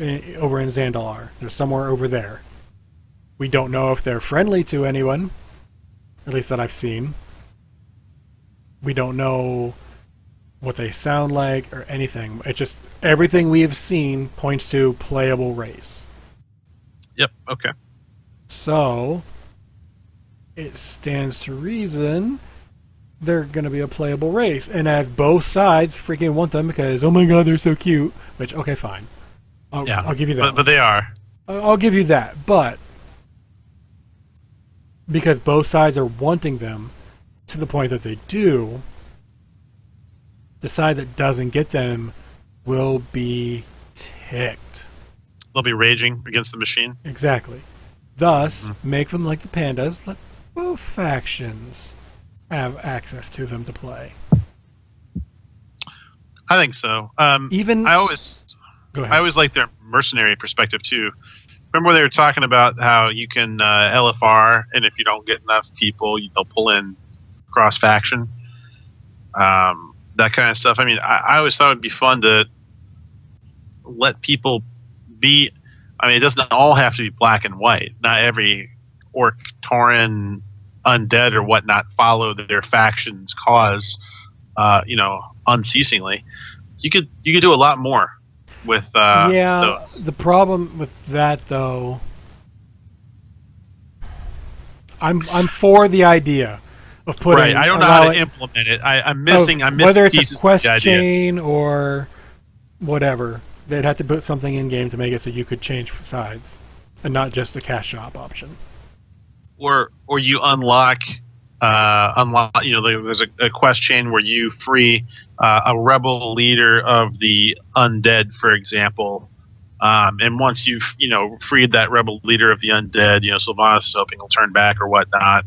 in Zandalar. They're somewhere over there. We don't know if they're friendly to anyone, at least that I've seen. We don't know what they sound like or anything. It's just everything we have seen points to playable race. Yep, okay. So, it stands to reason they're going to be a playable race. And as both sides freaking want them because, oh my god, they're so cute. Which, okay, fine. I'll give you that. But they are. I'll give you that. But because both sides are wanting them to the point that they do, the side that doesn't get them will be ticked. They'll be raging against the machine. Exactly. Thus, make them like the pandas. Let both factions have access to them to play. I think so. I always like their mercenary perspective too. Remember they were talking about how you can LFR, and if you don't get enough people, they'll pull in cross faction. That kind of stuff. I mean, I always thought it would be fun to let people be. I mean, it doesn't all have to be black and white. Not every Orc, Tauren, Undead, or whatnot follow their faction's cause, unceasingly. You could do a lot more with those. The problem with that, though, I'm for the idea of putting. Right, I don't know how to implement it. I'm missing whether it's pieces a quest of the idea. chain or whatever. They'd have to put something in game to make it so you could change sides, and not just the cash shop option. Or you unlock. There's a quest chain where you free a rebel leader of the undead, for example. And once you've freed that rebel leader of the undead, Sylvanas is hoping he'll turn back or whatnot.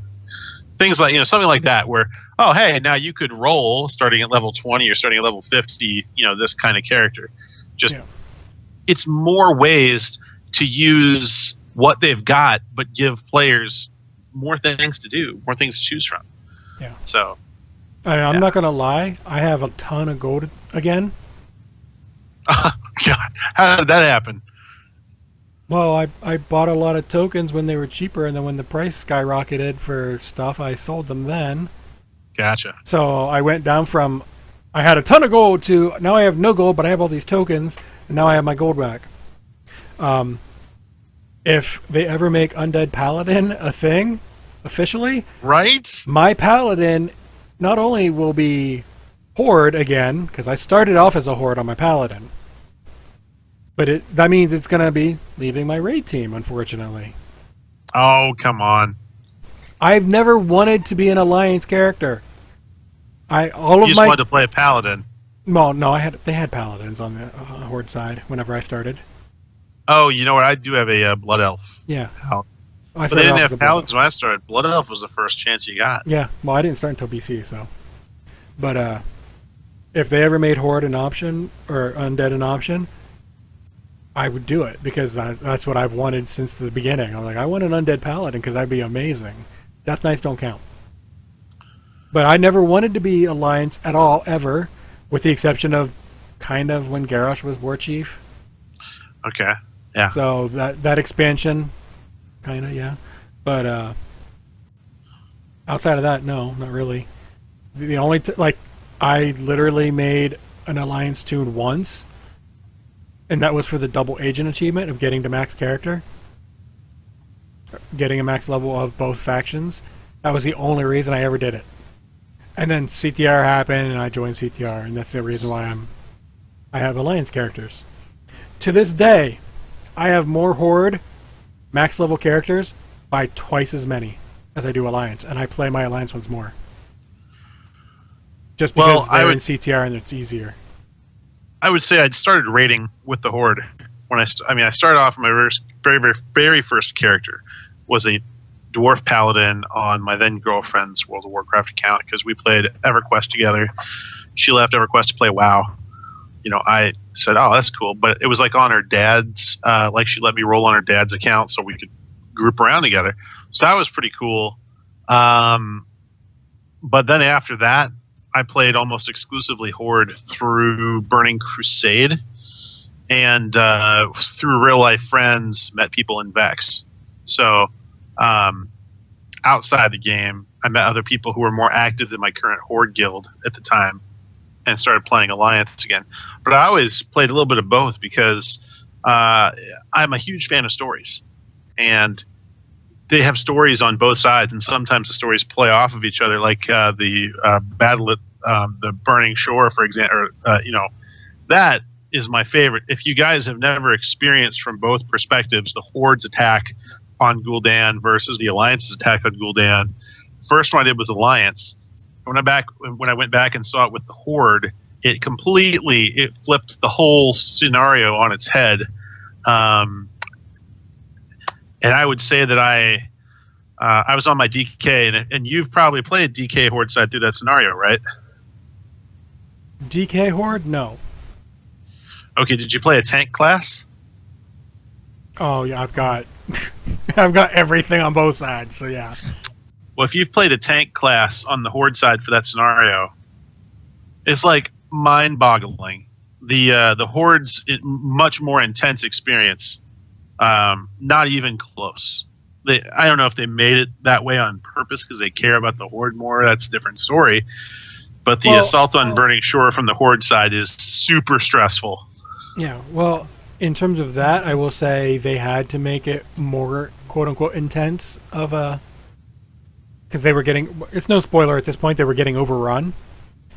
Things like something like that, where now you could roll starting at level 20 or starting at level 50. This kind of character. It's more ways to use what they've got, but give players more things to do, more things to choose from. Yeah. So, I'm not gonna lie. I have a ton of gold again. God, how did that happen? Well, I bought a lot of tokens when they were cheaper, and then when the price skyrocketed for stuff, I sold them then. Gotcha. So I went down from I had a ton of gold to now I have no gold, but I have all these tokens, and now I have my gold back. if they ever make Undead Paladin a thing, officially, Right? my Paladin not only will be Horde again, because I started off as a Horde on my Paladin, but that means it's going to be leaving my raid team, unfortunately. Oh, come on. I've never wanted to be an Alliance character. You just wanted to play a Paladin. Well, no, they had Paladins on the Horde side whenever I started. Oh, you know what? I do have a Blood Elf. Yeah. But they didn't have Paladins when I started. Blood Elf was the first chance you got. Yeah, well, I didn't start until BC, so. But if they ever made Horde an option, or Undead an option, I would do it, because that's what I've wanted since the beginning. I'm like, I want an Undead Paladin, because that'd be amazing. Death Knights don't count. But I never wanted to be Alliance at all, ever, with the exception of kind of when Garrosh was War Chief. Okay, yeah. So that expansion, kind of, yeah. But outside of that, no, not really. The only I literally made an Alliance tune once, and that was for the double agent achievement of getting to max character, getting a max level of both factions. That was the only reason I ever did it. And then CTR happened, and I joined CTR, and that's the reason why I have Alliance characters. To this day, I have more Horde max level characters by twice as many as I do Alliance, and I play my Alliance ones more. Just because they're in CTR and it's easier. I would say I'd started raiding with the Horde when I started off. My very, very, very first character was a Dwarf Paladin on my then girlfriend's World of Warcraft account, because we played EverQuest together. She left EverQuest to play WoW. I said, "Oh, that's cool," but it was like on her dad's. She let me roll on her dad's account so we could group around together. So that was pretty cool. But then after that, I played almost exclusively Horde through Burning Crusade, and through real life friends, met people in Vex. So outside the game, I met other people who were more active than my current Horde guild at the time, and started playing Alliance again. But I always played a little bit of both, because I'm a huge fan of stories, and they have stories on both sides, and sometimes the stories play off of each other, like the battle at the Burning Shore, for example. That is my favorite. If you guys have never experienced from both perspectives the Horde's attack on Gul'dan versus the Alliance's attack on Gul'dan, the first one I did was Alliance. When I went back and saw it with the Horde, it flipped the whole scenario on its head. And I would say that I was on my DK, and you've probably played DK Horde side through that scenario, right? DK Horde? No. Okay, did you play a tank class? Oh yeah, I've got I've got everything on both sides, so yeah. Well, if you've played a tank class on the Horde side for that scenario, it's like mind-boggling. The Horde's much more intense experience. Not even close. I don't know if they made it that way on purpose because they care about the Horde more. That's a different story. But the assault on Burning Shore from the Horde side is super stressful. Yeah, well, in terms of that, I will say they had to make it more quote-unquote intense of a... Because they were getting... It's no spoiler at this point, they were getting overrun.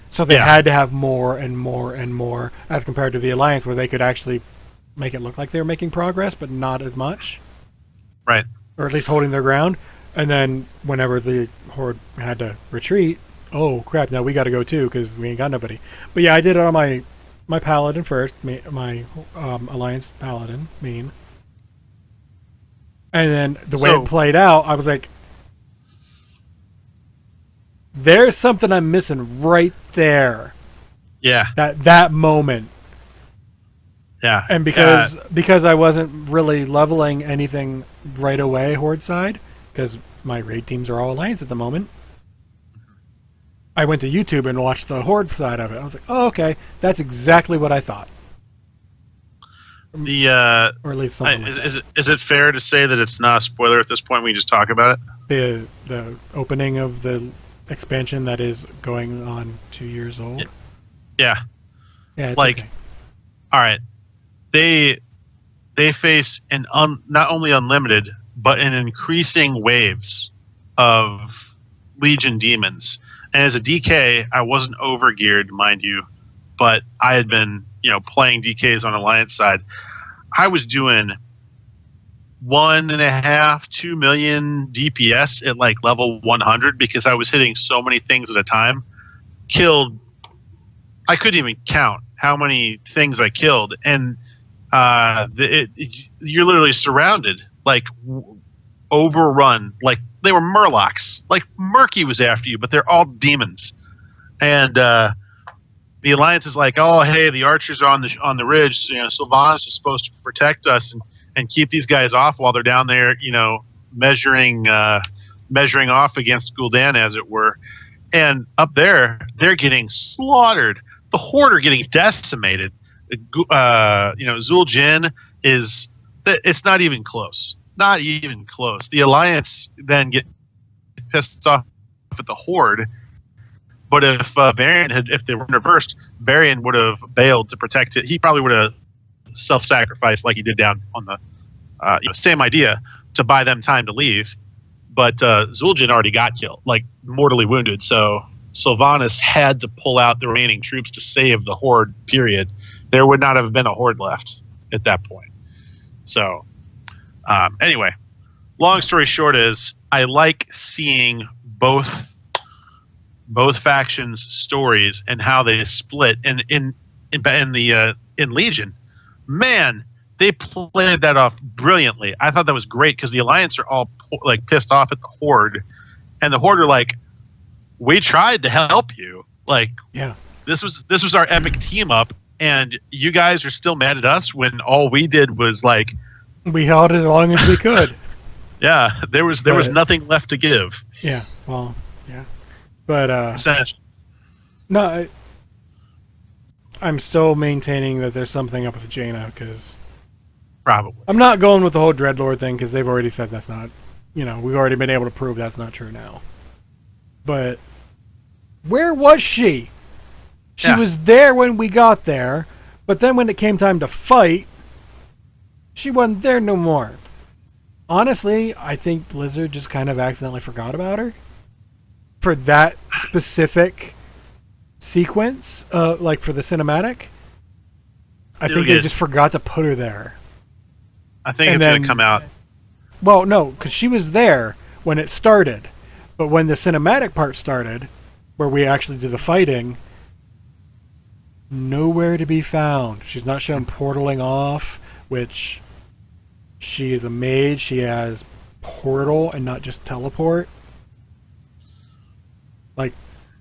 So they had to have more and more and more as compared to the Alliance, where they could actually make it look like they were making progress, but not as much. Right. Or at least holding their ground. And then whenever the Horde had to retreat, oh crap, now we got to go too because we ain't got nobody. But yeah, I did it on my Paladin first, my Alliance Paladin main. And then the way it played out, I was like, there's something I'm missing right there. Yeah. That moment. Yeah. And because I wasn't really leveling anything right away Horde side, because my raid teams are all Alliance at the moment, I went to YouTube and watched the Horde side of it. I was like, oh, okay, that's exactly what I thought. Or at least something like that. Is it fair to say that it's not a spoiler at this point when you just talk about it? The opening of the expansion that is going on 2 years old? Yeah. Yeah, it's like, okay. All right. they face not only unlimited, but an increasing waves of Legion demons. And as a DK, I wasn't overgeared, mind you, but I had been, playing DKs on Alliance side. I was doing 1.5, 2 million DPS at like level 100 because I was hitting so many things at a time. I couldn't even count how many things I killed, and you're literally surrounded, like overrun, like they were murlocs. Like Murky was after you, but they're all demons. And the Alliance is like, oh hey, the archers are on the ridge. Sylvanas is supposed to protect us and keep these guys off while they're down there, measuring off against Gul'dan, as it were. And up there, they're getting slaughtered. The Horde are getting decimated. Zul'jin it's not even close. Not even close. The Alliance then get pissed off at the Horde. But if if they were reversed, Varian would have bailed to protect it. He probably would have self-sacrificed like he did down on the same idea to buy them time to leave. But Zul'jin already got killed, like mortally wounded. So Sylvanas had to pull out the remaining troops to save the Horde, period. There would not have been a Horde left at that point. So anyway, long story short is I like seeing both factions' stories and how they split. And in Legion, man, they played that off brilliantly. I thought that was great because the Alliance are all like pissed off at the Horde, and the Horde are like, "We tried to help you. Like, yeah, this was our epic team up, and you guys are still mad at us when all we did was like we held it as long as we could." Yeah, there was nothing left to give. Yeah, well, yeah, but essentially. No, I'm still maintaining that there's something up with Jaina because. Probably. I'm not going with the whole Dreadlord thing because they've already said that's not, we've already been able to prove that's not true now. But where was she? She was there when we got there, but then when it came time to fight, she wasn't there no more. Honestly, I think Blizzard just kind of accidentally forgot about her for that specific sequence, like for the cinematic. I think they just forgot to put her there. I think it's going to come out. Well, no, because she was there when it started. But when the cinematic part started, where we actually do the fighting, nowhere to be found. She's not shown portaling off, which she is a mage. She has portal and not just teleport. Like,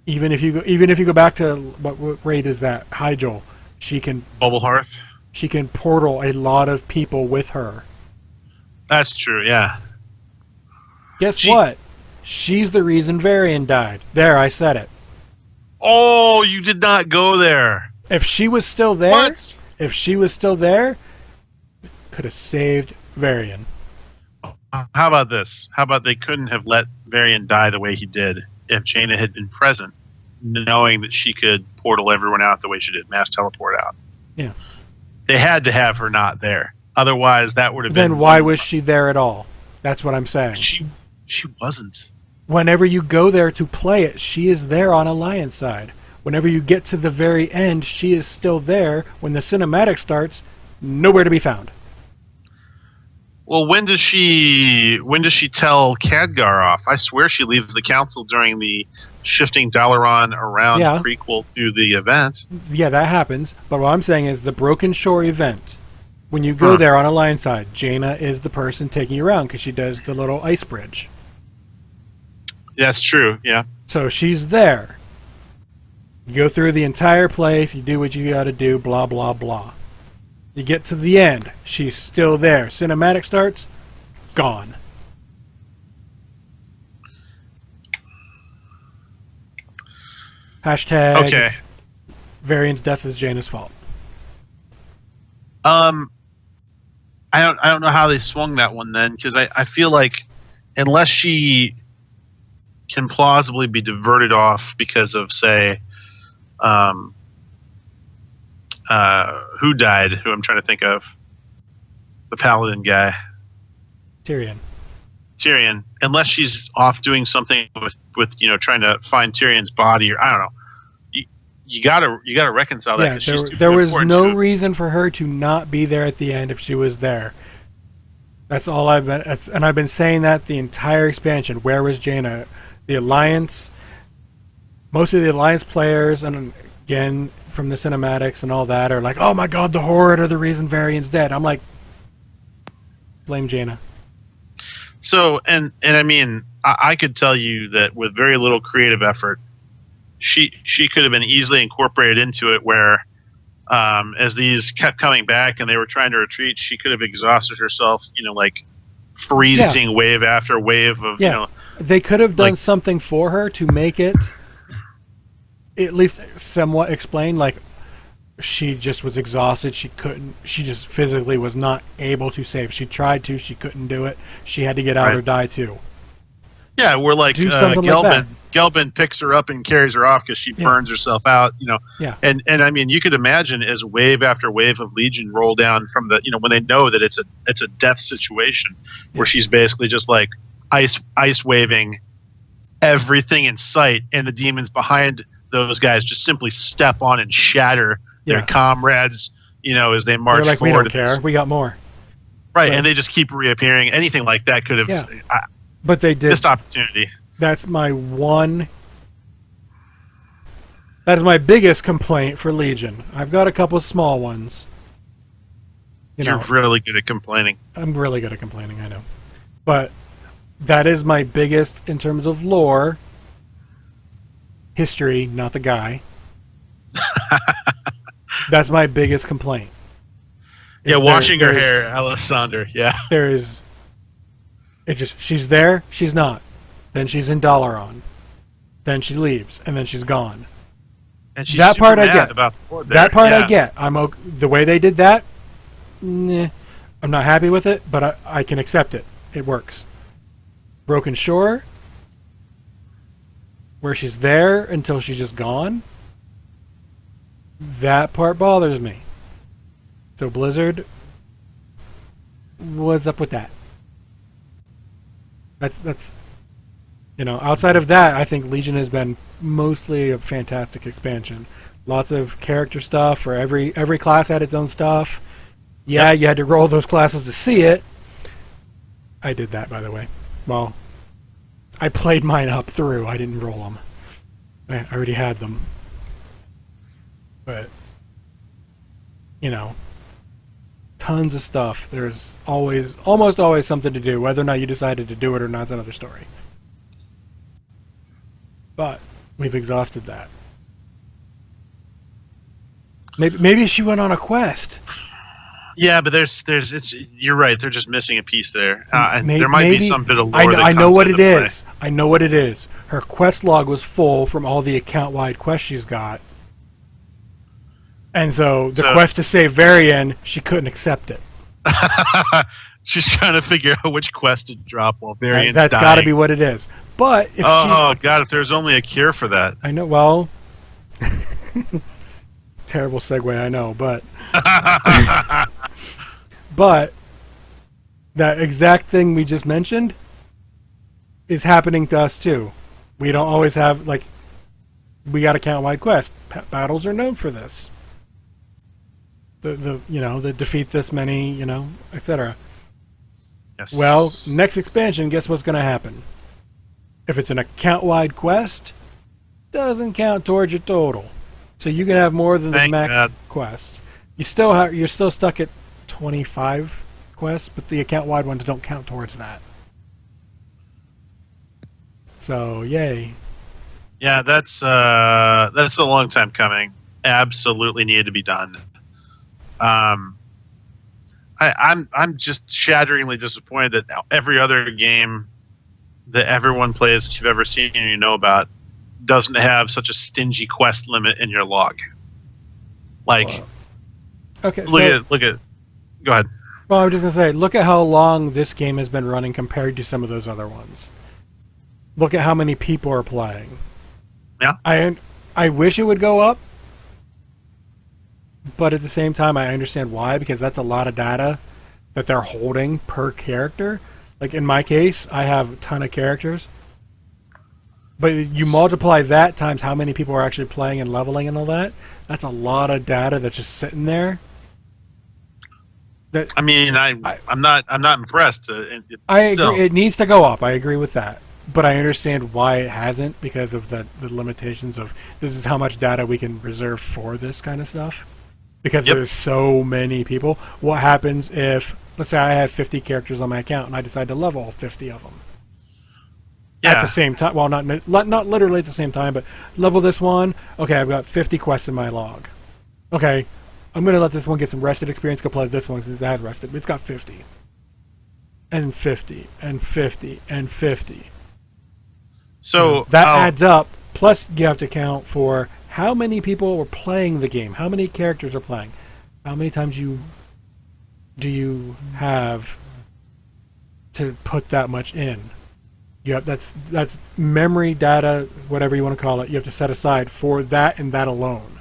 even if you go back to what raid is that? Hyjal, she can Bubble Hearth. She can portal a lot of people with her. That's true, yeah. Guess what? She's the reason Varian died. There, I said it. Oh, you did not go there. If she was still there, What? could have saved Varian. How about this? How about they couldn't have let Varian die the way he did if Jaina had been present, knowing that she could portal everyone out the way she did, mass teleport out. Yeah. They had to have her not there. Otherwise, that would have been... Then why was she there at all? That's what I'm saying. She wasn't. Whenever you go there to play it, she is there on Alliance side. Whenever you get to the very end, she is still there. When the cinematic starts, nowhere to be found. Well, when does she tell Khadgar off? I swear she leaves the council during the shifting Dalaran around prequel to the event. Yeah, that happens. But what I'm saying is the Broken Shore event. When you go there on Alliance side, Jaina is the person taking you around because she does the little ice bridge. That's true, yeah. So she's there. You go through the entire place, you do what you gotta do, blah, blah, blah. You get to the end, she's still there. Cinematic starts, gone. Hashtag okay. Varian's death is Jaina's fault. I don't know how they swung that one then, because I feel like unless she can plausibly be diverted off because of, say, who died, who I'm trying to think of, the paladin guy. Tyrion, unless she's off doing something with trying to find Tyrion's body, or I don't know. You gotta reconcile that. Yeah, there was no reason for her to not be there at the end if she was there. That's all I've been saying that the entire expansion. Where was Jaina? The Alliance, most of the Alliance players, and again from the cinematics and all that, are like, "Oh my God, the Horde are the reason Varian's dead." I'm like, blame Jaina. So, and I mean, I could tell you that with very little creative effort, she could have been easily incorporated into it where, as these kept coming back and they were trying to retreat, she could have exhausted herself, like freezing wave after wave of, They could have done something for her to make it at least somewhat explain, like, she just was exhausted. She just physically was not able to save. She tried to. She couldn't do it. She had to get out or die too. Yeah, we're like Gelbin. Like Gelbin picks her up and carries her off because she burns herself out. Yeah. And I mean, you could imagine as wave after wave of Legion roll down from the when they know that it's a death situation where she's basically just like ice waving everything in sight, and the demons behind those guys just simply step on and shatter their comrades, as they march like, forward. We don't care. We got more. Right, and they just keep reappearing. Anything like that could have but they did. Missed opportunity. That is my biggest complaint for Legion. I've got a couple of small ones. You're really good at complaining. I'm really good at complaining, I know. But that is my biggest in terms of lore. History, not the guy. That's my biggest complaint. Washing her hair, Alessander. Yeah. She's there, she's not. Then she's in Dalaran. Then she leaves, and then she's gone. And she's that part I mad get. About the that part I get. The way they did that, I'm not happy with it, but I can accept it. It works. Broken Shore, where she's there until she's just gone, that part bothers me. So Blizzard, what's up with that? That's outside of that, I think Legion has been mostly a fantastic expansion. Lots of character stuff for every class had its own stuff. Yeah, you had to roll those classes to see it. I did that, by the way. Well, I played mine up through. I didn't roll them. I already had them. But, tons of stuff. There's almost always something to do. Whether or not you decided to do it or not is another story. But we've exhausted that. Maybe she went on a quest. Yeah, but you're right. They're just missing a piece there. There might be some bit of lore. I know what it is. I know what it is. Her quest log was full from all the account-wide quests she's got. And so the quest to save Varian, she couldn't accept it. She's trying to figure out which quest to drop while Varian's dying. That's got to be what it is. But if God, if there's only a cure for that. I know, well... terrible segue, I know, but... but that exact thing we just mentioned is happening to us, too. We don't always have, we got a count-wide quest. Battles are known for this. The defeat this many, etc. Yes. Well, next expansion, guess what's going to happen? If it's an account-wide quest, doesn't count towards your total. So you can have more than the max quest. You're still stuck at 25 quests, but the account-wide ones don't count towards that. So, yay. Yeah, that's a long time coming. Absolutely needed to be done. I'm just shatteringly disappointed that every other game that everyone plays that you've ever seen and you know about doesn't have such a stingy quest limit in your log. Okay, look at. Go ahead. Well, I was just gonna say, look at how long this game has been running compared to some of those other ones. Look at how many people are playing. Yeah. I wish it would go up, but at the same time, I understand why, because that's a lot of data that they're holding per character. Like in my case, I have a ton of characters. But you multiply that times how many people are actually playing and leveling and all that. That's a lot of data that's just sitting there. I mean, I'm not impressed. I agree. It needs to go up. I agree with that. But I understand why it hasn't, because of the limitations of this is how much data we can reserve for this kind of stuff. Because there's so many people. What happens if, let's say I have 50 characters on my account and I decide to level 50 of them? At the same time. Well, not literally at the same time, but level this one. Okay, I've got 50 quests in my log. Okay, I'm going to let this one get some rested experience, go play this one since it has rested. But it's got 50. And 50. And 50. And 50. So that adds up. Plus, you have to count for how many people are playing the game, how many characters are playing, how many times do you have to put that much in. You have, that's memory data, whatever you want to call it. You have to set aside for that and that alone.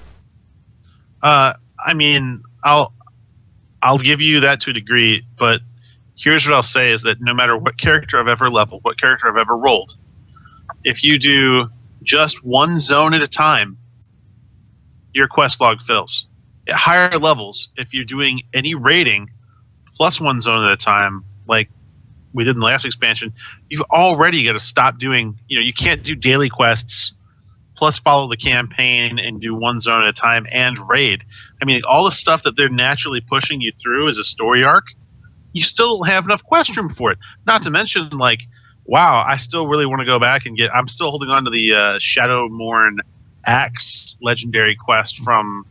I mean, I'll give you that to a degree, but here's what I'll say is that no matter what character I've ever leveled, what character I've ever rolled, if you do just one zone at a time, your quest log fills. At higher levels, if you're doing any raiding plus one zone at a time, like we did in the last expansion, you've already got to stop doing, you can't do daily quests plus follow the campaign and do one zone at a time and raid. I mean, all the stuff that they're naturally pushing you through as a story arc, you still don't have enough quest room for it. Not to mention, like, wow, I still really want to go back and I'm still holding on to the Shadowmourne Axe legendary quest from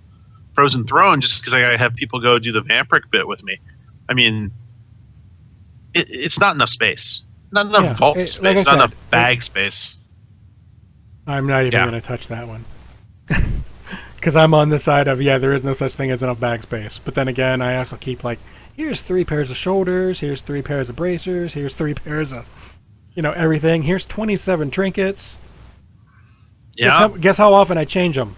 Frozen Throne just because I gotta have people go do the Vampiric bit with me. I mean, it's not enough space. Not enough vault space. Like not enough bag space. I'm not even going to touch that one. Because I'm on the side of, there is no such thing as enough bag space. But then again, I also keep here's 3 pairs of shoulders, here's 3 pairs of bracers, here's 3 pairs of, everything. Here's 27 trinkets. Yeah. Guess how often I change them?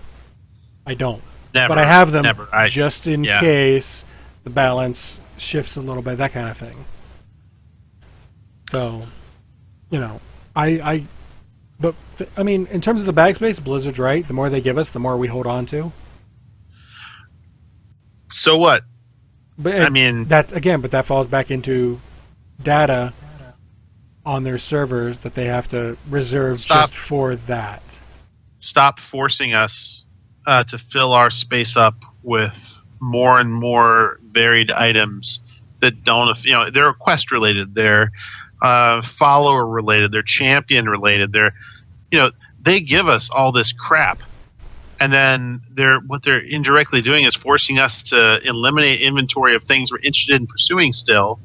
I don't. Never. But I have them just in case the balance shifts a little bit, that kind of thing. So, I mean, in terms of the bag space, Blizzard's right. The more they give us, the more we hold on to. So what? But that falls back into data on their servers that they have to reserve just for that. Stop forcing us to fill our space up with more and more varied items that don't, they're quest related, they're follower related, they're champion related, they give us all this crap, and then what they're indirectly doing is forcing us to eliminate inventory of things we're interested in pursuing still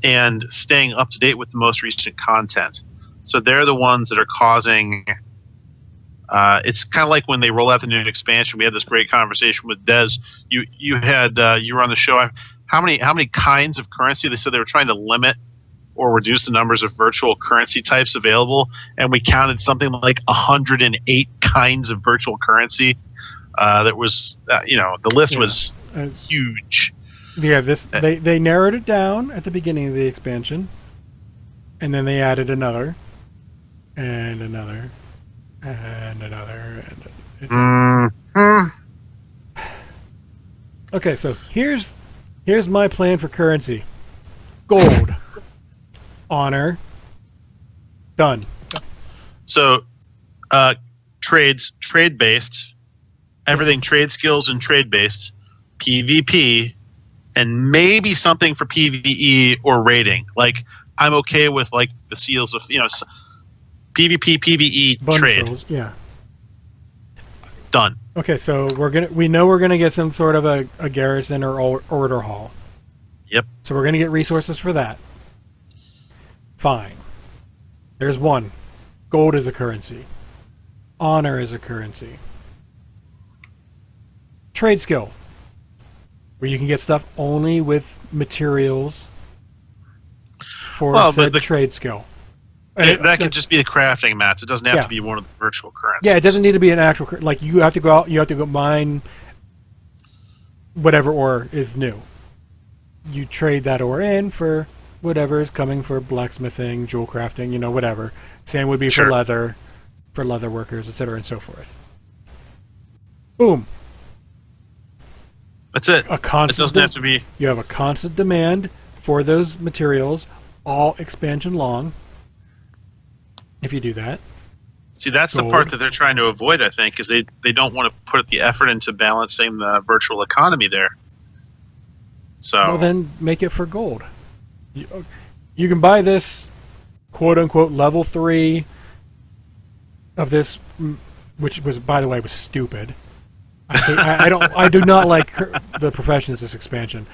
and staying up to date with the most recent content. So they're the ones that are causing it's kind of like when they roll out the new expansion. We had this great conversation with Des. You were on the show. How many kinds of currency? They said they were trying to limit or reduce the numbers of virtual currency types available, and we counted something like 108 kinds of virtual currency. That was, the list was huge. Yeah, they narrowed it down at the beginning of the expansion, and then they added another, and another, and another, and okay. So here's my plan for currency: gold. Honor. Done. So, trade based, everything trade skills and trade based, PvP, and maybe something for PvE or raiding. Like, I'm okay with the seals of PvP, PvE, bonus trade. Rolls, yeah. Done. Okay, so we know we're gonna get some sort of a garrison or order hall. Yep. So we're gonna get resources for that. Fine. There's one. Gold is a currency. Honor is a currency. Trade skill, where you can get stuff only with materials for said trade skill. That could just be a crafting mats. It doesn't have to be one of the virtual currencies. Yeah, it doesn't need to be an actual you have to go out. You have to go mine whatever ore is new. you trade that ore in for whatever is coming for blacksmithing, jewel crafting, whatever. Same would be for leather workers, etc., and so forth. Boom. That's it. A constant. It doesn't have to be. You have a constant demand for those materials, all expansion long. If you do that. See, that's the part that they're trying to avoid, I think, is they don't want to put the effort into balancing the virtual economy there. So. Well, then make it for gold. You can buy this, quote unquote, level 3 of this, which was, by the way, was stupid. I do not like the Professions this expansion.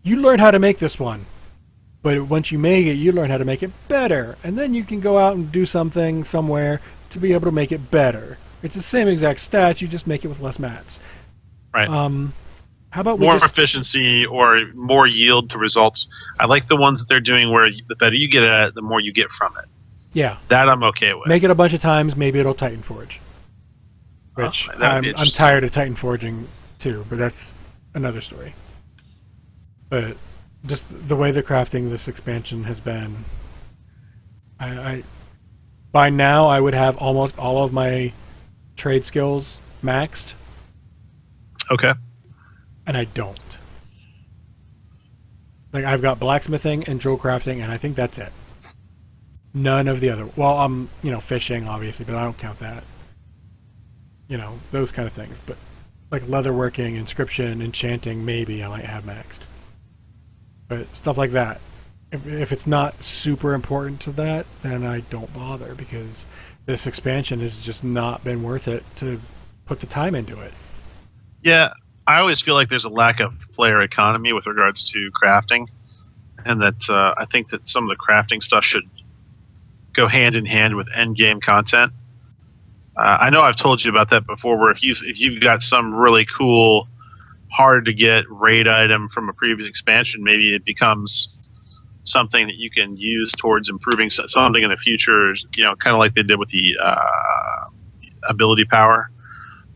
You learn how to make this one, but once you make it, you learn how to make it better, and then you can go out and do something somewhere to be able to make it better. It's the same exact stats, you just make it with less mats. Right. How about more efficiency or more yield to results? I like the ones that they're doing where the better you get at it, the more you get from it. Yeah. That I'm okay with. Make it a bunch of times, maybe it'll Titan Forge. Which I'm tired of Titan Forging too, but that's another story. But just the way the crafting this expansion has been, I by now I would have almost all of my trade skills maxed. Okay. And I don't. Like, I've got blacksmithing and jewel crafting, and I think that's it. None of the other. Well, I'm fishing obviously, but I don't count that. Those kind of things. But like leatherworking, inscription, enchanting, maybe I might have maxed. But stuff like that, if it's not super important to that, then I don't bother, because this expansion has just not been worth it to put the time into it. Yeah, I always feel like there's a lack of player economy with regards to crafting, and that I think that some of the crafting stuff should go hand in hand with end game content. I know I've told you about that before, where if you've got some really cool, hard to get raid item from a previous expansion, maybe it becomes something that you can use towards improving something in the future. Kind of like they did with the ability power.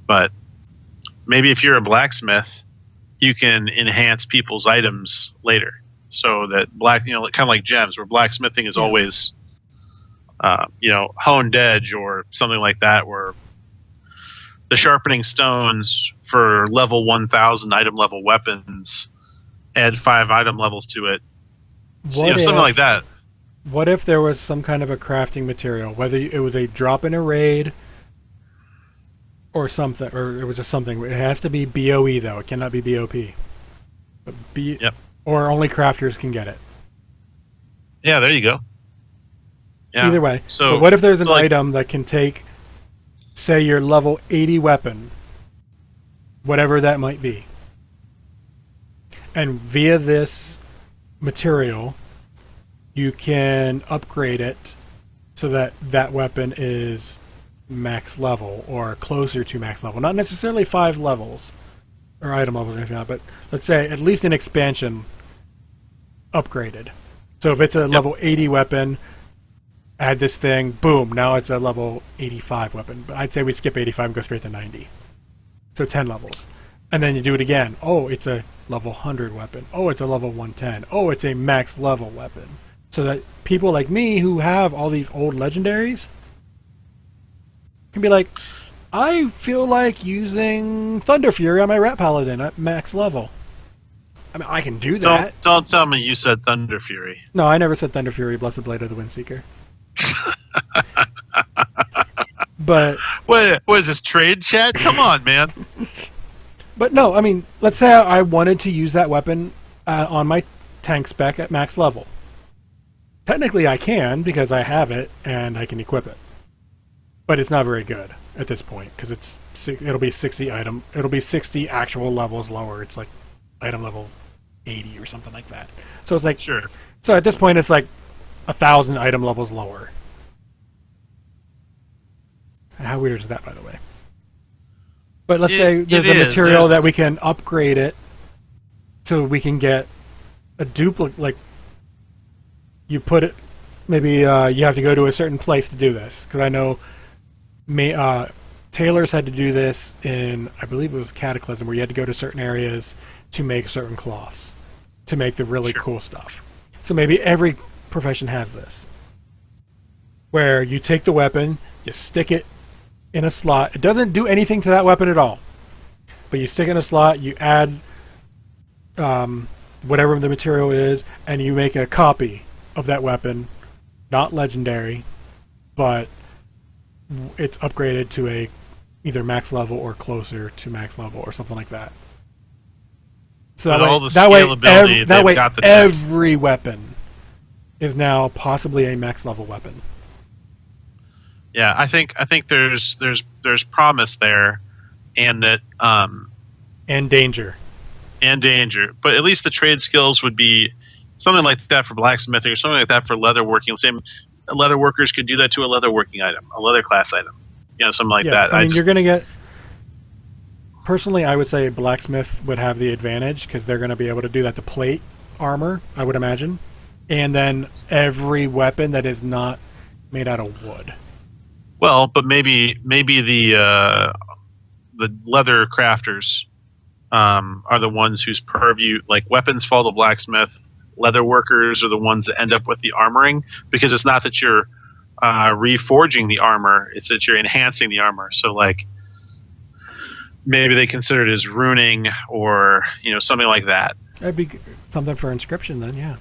But maybe if you're a blacksmith, you can enhance people's items later, so that kind of like gems, where blacksmithing is always honed edge or something like that, where the sharpening stones for level 1000 item level weapons add 5 item levels to it. Something like that. What if there was some kind of a crafting material, whether it was a drop in a raid or something, or it was just something. It has to be BOE though. It cannot be BOP. But Yep. Or only crafters can get it. Yeah, there you go. Yeah. Either way. So but what if there's an item that can take, say, your level 80 weapon, whatever that might be, and via this material, you can upgrade it so that that weapon is max level or closer to max level. Not necessarily 5 levels or item levels or anything like that, but let's say at least an expansion upgraded. So if it's a level 80 weapon, add this thing, boom, now it's a level 85 weapon. But I'd say we skip 85 and go straight to 90. So 10 levels. And then you do it again. Oh, it's a level 100 weapon. Oh, it's a level 110. Oh, it's a max level weapon. So that people like me who have all these old legendaries can be like, I feel like using Thunder Fury on my Rat Paladin at max level. I mean, I can do that. Don't tell me you said Thunder Fury. No, I never said Thunder Fury, Blessed Blade of the Windseeker. But what is this, trade chat? Come on, man. But no, I mean, let's say I wanted to use that weapon on my tank spec at max level. Technically I can, because I have it and I can equip it. But it's not very good at this point, because it'll be 60 item. It'll be 60 actual levels lower. It's like item level 80 or something like that. So it's like, sure. So at this point it's like 1,000 item levels lower. How weird is that, by the way? But let's say there's a material that we can upgrade it so we can get a duplicate. Like, you put it, maybe you have to go to a certain place to do this, because I know tailors had to do this in, I believe it was Cataclysm, where you had to go to certain areas to make certain cloths. to make the really Sure. cool stuff. So maybe every profession has this, where you take the weapon, you stick it in a slot. It doesn't do anything to that weapon at all, but you stick it in a slot, you add whatever the material is, and you make a copy of that weapon, not legendary, but it's upgraded to a either max level or closer to max level or something like that. So With that way, all the that way, scalability, that they've way got the tech. every weapon is now possibly a max level weapon. Yeah, I think there's promise there, and that And danger. and danger. But at least the trade skills would be something like that for blacksmithing, or something like that for leatherworking. Same, leather workers could do that to a leatherworking item, a leather class item. Something like that. I mean, you're going to get... Personally, I would say blacksmith would have the advantage because they're going to be able to do that to plate armor, I would imagine. And then every weapon that is not made out of wood. Well, but maybe the leather crafters are the ones whose purview, like weapons, fall to blacksmith. Leather workers are the ones that end up with the armoring, because it's not that you're reforging the armor; it's that you're enhancing the armor. So, like, maybe they consider it as runing, or something like that. That'd be something for inscription then, yeah.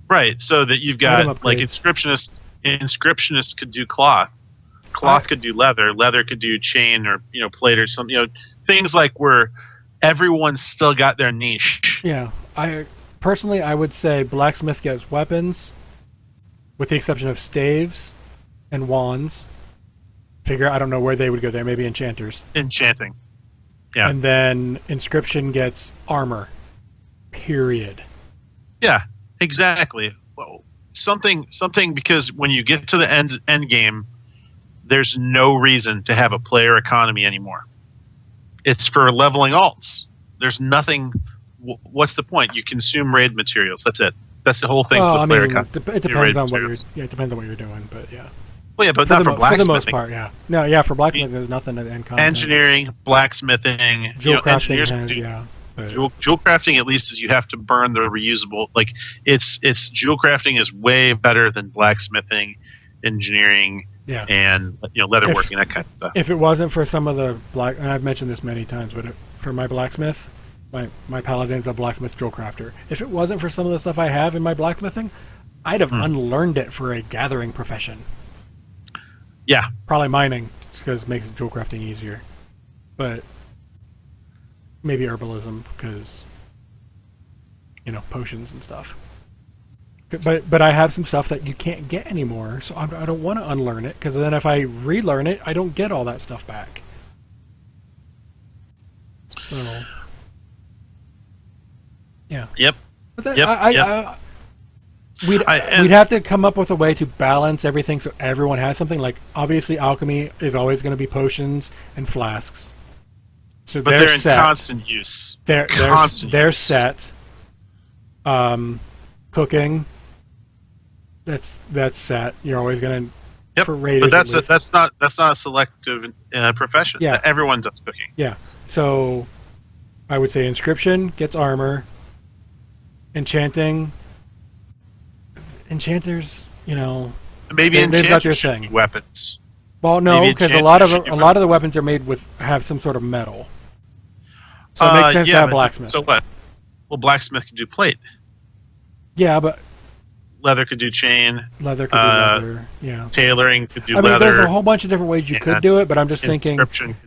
Right. So that you've Item got like upgrades. inscriptionists could do cloth. Cloth could do leather. Leather could do chain or plate or something. Things like where everyone's still got their niche. Yeah. I would say blacksmith gets weapons, with the exception of staves and wands. I don't know where they would go there. Maybe enchanters. Enchanting. Yeah. And then inscription gets armor. Period. Yeah. Exactly. Well, something because when you get to the end game, there's no reason to have a player economy anymore. It's for leveling alts. There's nothing. What's the point? You consume raid materials. That's it. That's the whole thing for the player economy. It depends on what it depends on what you're doing, but yeah. Well, yeah, but not for blacksmithing. For the most part, yeah. No, yeah, for blacksmithing, there's nothing in common. Engineering, blacksmithing, jewel crafting engineers has, do, yeah. Jewel crafting, at least, is you have to burn the reusable. Like, it's jewel crafting is way better than blacksmithing, engineering, and leatherworking, that kind of stuff. If it wasn't for some of the and I've mentioned this many times, but for my blacksmith, my paladin's a blacksmith jewel crafter. If it wasn't for some of the stuff I have in my blacksmithing, I'd have unlearned it for a gathering profession. Yeah, probably mining, because it makes jewel crafting easier, but maybe herbalism because potions and stuff. But I have some stuff that you can't get anymore, so I don't want to unlearn it, because then if I relearn it, I don't get all that stuff back. So, yeah. Yep. But that, Yep. We'd have to come up with a way to balance everything so everyone has something. Like, obviously, alchemy is always going to be potions and flasks. So but they're in constant use. They're set. Cooking. That's set. You're always going to for raiders. But that's not a selective profession. Yeah, everyone does cooking. Yeah. So, I would say inscription gets armor. Enchanting. Enchanters, maybe enchanters should be weapons. Well, no, because a lot of the weapons are have some sort of metal, so it makes sense to have blacksmith. So what? Well, blacksmith can do plate. Yeah, but leather could do chain. Leather could do leather. Yeah. Tailoring could do leather. I mean, there's a whole bunch of different ways you could do it, but I'm just thinking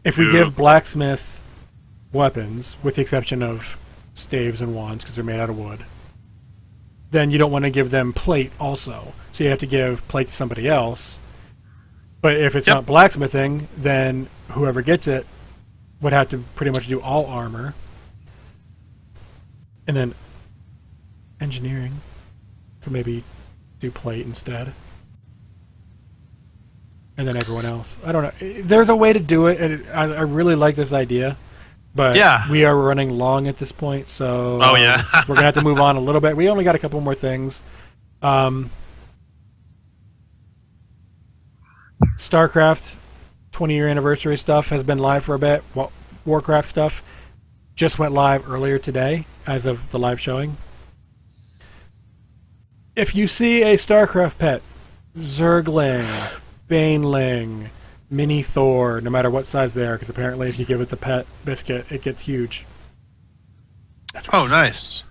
if we give blacksmith weapons, with the exception of staves and wands, because they're made out of wood, then you don't want to give them plate also. So you have to give plate to somebody else. But if it's not blacksmithing, then whoever gets it would have to pretty much do all armor. And then engineering could maybe do plate instead. And then everyone else. I don't know. There's a way to do it, and I really like this idea. But we are running long at this point, so we're going to have to move on a little bit. We only got a couple more things. StarCraft 20-year anniversary stuff has been live for a bit. Warcraft stuff just went live earlier today as of the live showing. If you see a StarCraft pet, Zergling, Baneling, Mini Thor, no matter what size they are, because apparently if you give it the pet biscuit, it gets huge. Oh, nice.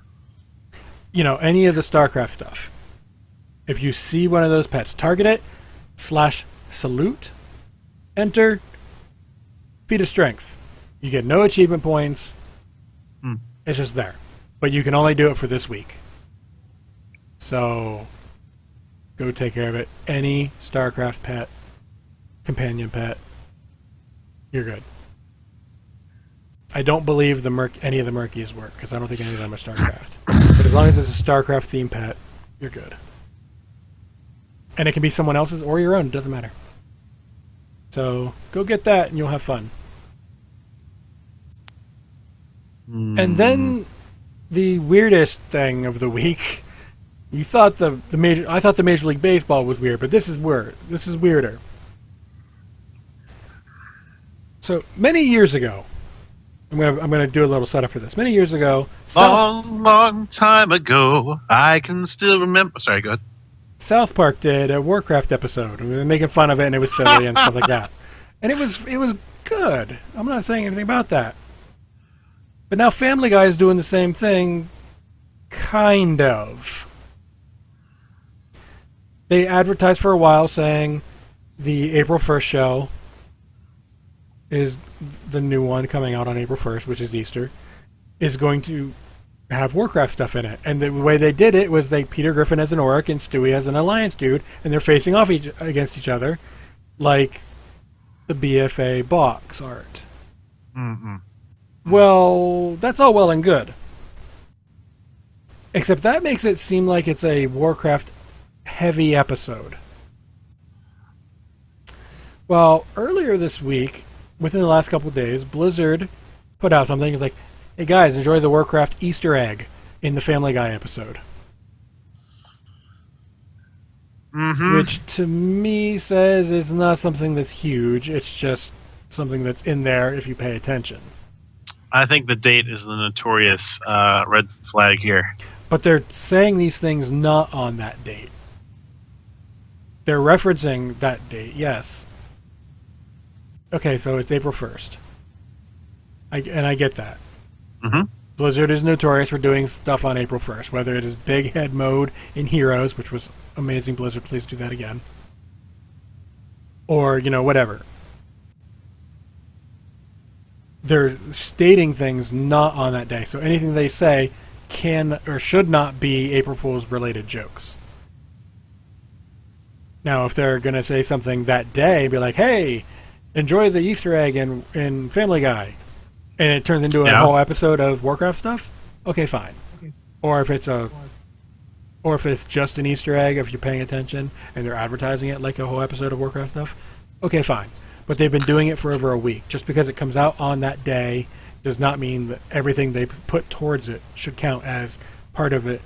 You know, any of the StarCraft stuff. If you see one of those pets, target it, /salute, enter, feat of strength. You get no achievement points. It's just there. But you can only do it for this week. So, go take care of it. Any StarCraft pet, companion pet, you're good. I don't believe any of the Murkies work, because I don't think any of them are StarCraft. But as long as it's a StarCraft-themed pet, you're good. And it can be someone else's or your own. It doesn't matter. So, go get that, and you'll have fun. And then, the weirdest thing of the week... I thought the Major League Baseball was weird, but this is weird. This is weirder. So many years ago, I'm gonna do a little setup for this. Many years ago, long time ago, I can still remember. Sorry, go ahead. South Park did a Warcraft episode. We were making fun of it, and it was silly and stuff like that. And it was good. I'm not saying anything about that. But now Family Guy is doing the same thing, kind of. They advertised for a while saying the April 1st show is the new one coming out on April 1st, which is Easter, is going to have Warcraft stuff in it. And the way they did it was Peter Griffin as an orc and Stewie as an Alliance dude, and they're facing off against each other like the BFA box art. Well, that's all well and good. Except that makes it seem like it's a Warcraft heavy episode. Well, earlier this week, within the last couple of days, Blizzard put out something. It's like, hey guys, enjoy the Warcraft Easter egg in the Family Guy episode. Which to me says it's not something that's huge. It's just something that's in there if you pay attention. I think the date is the notorious red flag here. But they're saying these things not on that date. They're referencing that date, yes. Okay, so it's April 1st. I get that. Blizzard is notorious for doing stuff on April 1st, whether it is Big Head Mode in Heroes, which was amazing. Blizzard, please do that again. Or, whatever. They're stating things not on that day, so anything they say can or should not be April Fool's related jokes. Now, if they're going to say something that day, be like, hey, enjoy the Easter egg in Family Guy, and it turns into a whole episode of Warcraft stuff, okay, fine. Or if it's just an Easter egg, if you're paying attention, and they're advertising it like a whole episode of Warcraft stuff, okay, fine. But they've been doing it for over a week. Just because it comes out on that day does not mean that everything they put towards it should count as part of a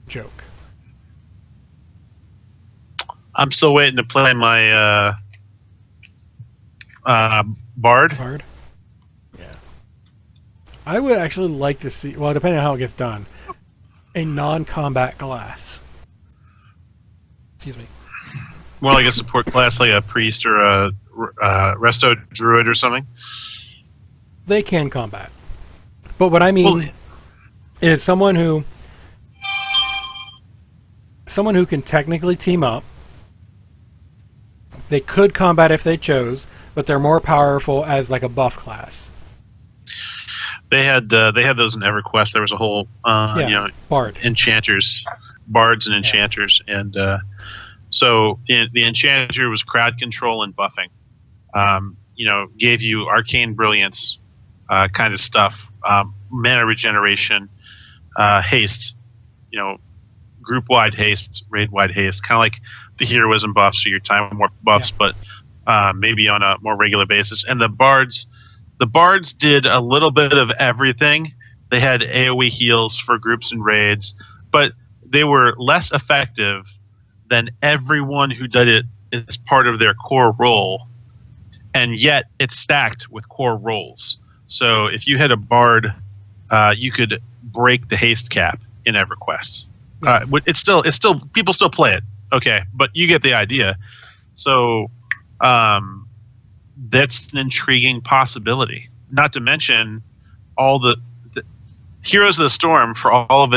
joke. I'm still waiting to play my Bard. Bard? Yeah. I would actually like to see, well, depending on how it gets done, a non-combat class. Excuse me. More like a support class, like a priest or a resto druid or something. They can combat. But what I mean is someone who can technically team up. They could combat if they chose, but they're more powerful as like a buff class. They had those in EverQuest. There was a whole Bard. enchanters, bards and enchanters, and so the enchanter was crowd control and buffing. Gave you arcane brilliance kind of stuff, mana regeneration, haste, group wide haste, raid wide haste, kind of like the heroism buffs, so your time warp buffs, but maybe on a more regular basis. And the bards did a little bit of everything. They had AoE heals for groups and raids, but they were less effective than everyone who did it as part of their core role, and yet it's stacked with core roles. So if you had a bard, you could break the haste cap in EverQuest. It's still people still play it. Okay, but you get the idea. So that's an intriguing possibility. Not to mention all the Heroes of the Storm, for all of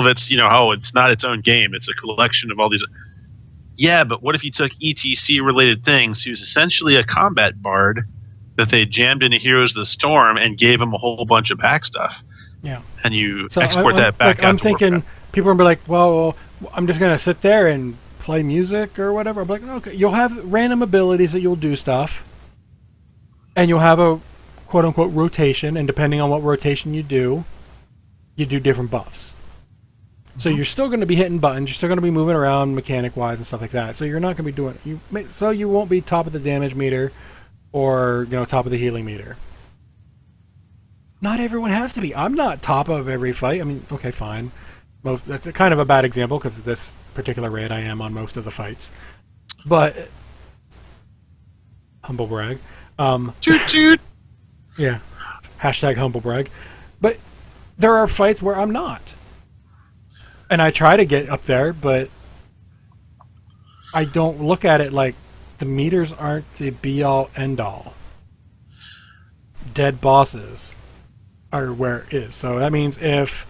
its, it's not its own game. It's a collection of all these. Yeah, but what if you took ETC related things? Who's essentially a combat bard that they jammed into Heroes of the Storm and gave him a whole bunch of back stuff. Yeah, and you export that back. Like, I'm thinking people are gonna be like, well, I'm just gonna sit there and play music or whatever. I'm like, okay, you'll have random abilities that you'll do stuff, and you'll have a quote unquote rotation, and depending on what rotation you do different buffs. So you're still going to be hitting buttons, you're still going to be moving around mechanic wise and stuff like that. So you're not going to be doing so you won't be top of the damage meter or top of the healing meter. Not everyone has to be. I'm not top of every fight. I mean, okay, fine. That's kind of a bad example because of this particular raid. I am on most of the fights, but humble brag. Toot toot. Yeah. Hashtag humble brag. But there are fights where I'm not. And I try to get up there, but I don't look at it like the meters aren't the be-all, end-all. Dead bosses are where it is. So that means if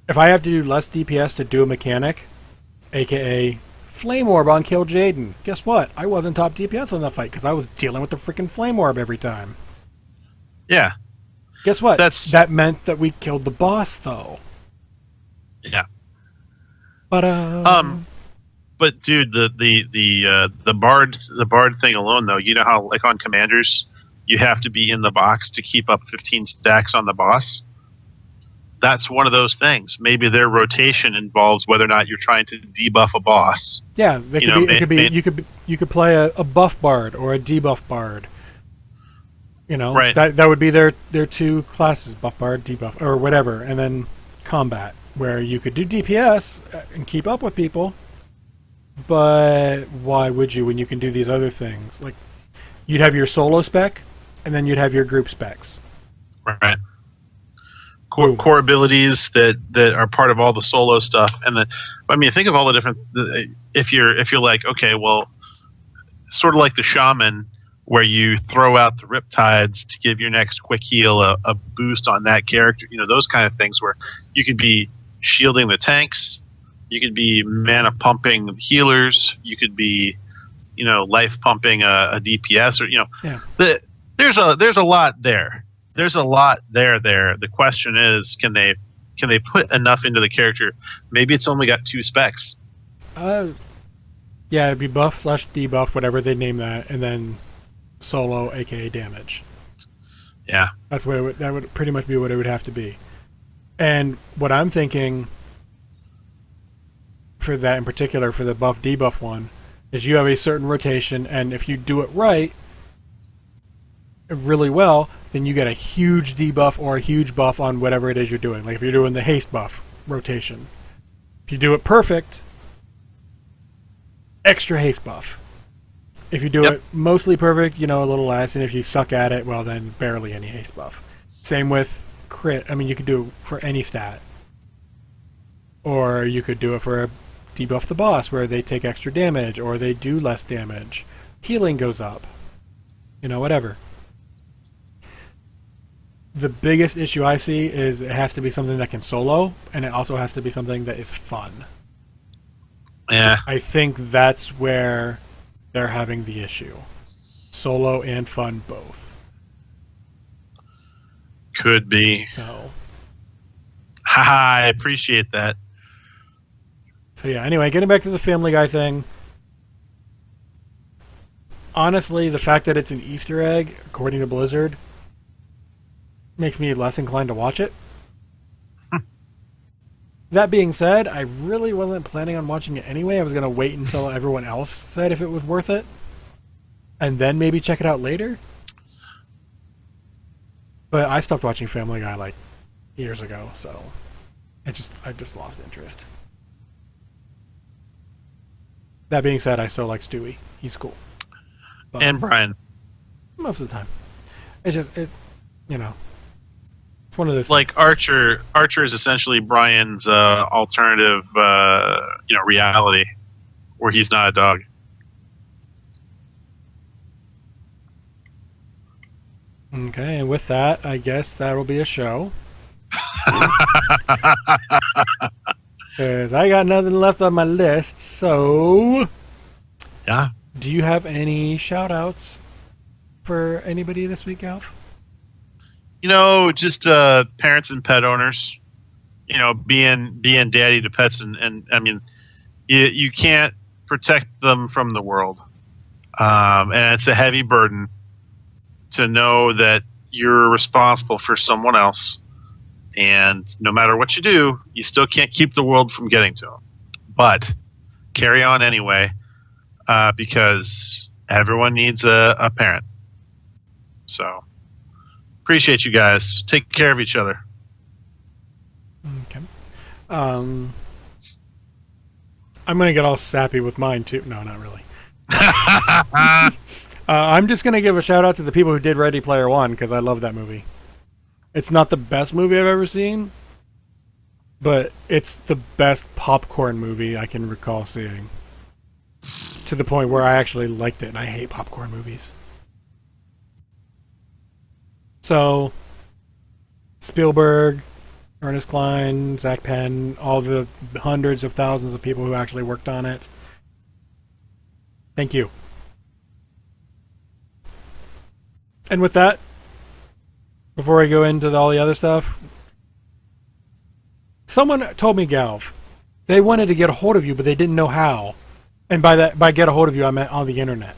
I have to do less DPS to do a mechanic, a.k.a. Flame Orb on Kill Jaden, guess what? I wasn't top DPS on that fight because I was dealing with the freaking Flame Orb every time. Yeah. Guess what? That meant that we killed the boss, though. Yeah. But But dude, the bard thing alone, though, you know how like on Commanders, you have to be in the box to keep up 15 stacks on the boss. That's one of those things. Maybe their rotation involves whether or not you're trying to debuff a boss. Yeah, you could play a buff bard or a debuff bard. Right. That would be their two classes, buff bard, debuff, or whatever, and then combat, where you could do DPS and keep up with people, but why would you when you can do these other things? Like, you'd have your solo spec, and then you'd have your group specs. Right. Core abilities that are part of all the solo stuff, and think of all the different. If you're like, okay, well, sort of like the shaman, where you throw out the riptides to give your next quick heal a boost on that character. Those kind of things where you could be shielding the tanks, you could be mana pumping the healers, you could be, life pumping a DPS, or there's a lot there. There's a lot there. The question is, can they put enough into the character? Maybe it's only got 2 specs. Yeah, it'd be buff / debuff, whatever they name that, and then solo, aka damage. Yeah, that's what that would pretty much be what it would have to be. And what I'm thinking for that in particular, for the buff debuff one, is you have a certain rotation, and if you do it right, really well, then you get a huge debuff or a huge buff on whatever it is you're doing. Like if you're doing the haste buff rotation, if you do it perfect, extra haste buff. If you do it mostly perfect, a little less, and if you suck at it, well, then barely any haste buff. Same with crit. I mean, you could do it for any stat. Or you could do it for a debuff the boss, where they take extra damage, or they do less damage. Healing goes up. Whatever. The biggest issue I see is it has to be something that can solo, and it also has to be something that is fun. Yeah. I think that's where they're having the issue. Solo and fun both. Could be. So. Haha, I appreciate that. So yeah, anyway, getting back to the Family Guy thing. Honestly, the fact that it's an Easter egg, according to Blizzard, makes me less inclined to watch it. That being said, I really wasn't planning on watching it anyway. I was going to wait until everyone else said if it was worth it, and then maybe check it out later. But I stopped watching Family Guy like years ago, so I just lost interest. That being said, I still like Stewie. He's cool. But and Brian. Most of the time. It's just, It's one of those like things. Archer. Archer is essentially Brian's alternative, reality, where he's not a dog. Okay, and with that, I guess that'll be a show. Because I got nothing left on my list, so... Yeah. Do you have any shout-outs for anybody this week, Alf? Just parents and pet owners. Being daddy to pets, and I mean, you can't protect them from the world, and it's a heavy burden to know that you're responsible for someone else, and no matter what you do, you still can't keep the world from getting to them. But carry on anyway, because everyone needs a parent. So appreciate you guys. Take care of each other. Okay. I'm going to get all sappy with mine, too. No, not really. I'm just going to give a shout-out to the people who did Ready Player One, because I love that movie. It's not the best movie I've ever seen, but it's the best popcorn movie I can recall seeing. To the point where I actually liked it, and I hate popcorn movies. So, Spielberg, Ernest Cline, Zach Penn, all the hundreds of thousands of people who actually worked on it. Thank you. And with that, before I go into all the other stuff, someone told me, Galv, they wanted to get a hold of you, but they didn't know how. And by get a hold of you, I meant on the internet.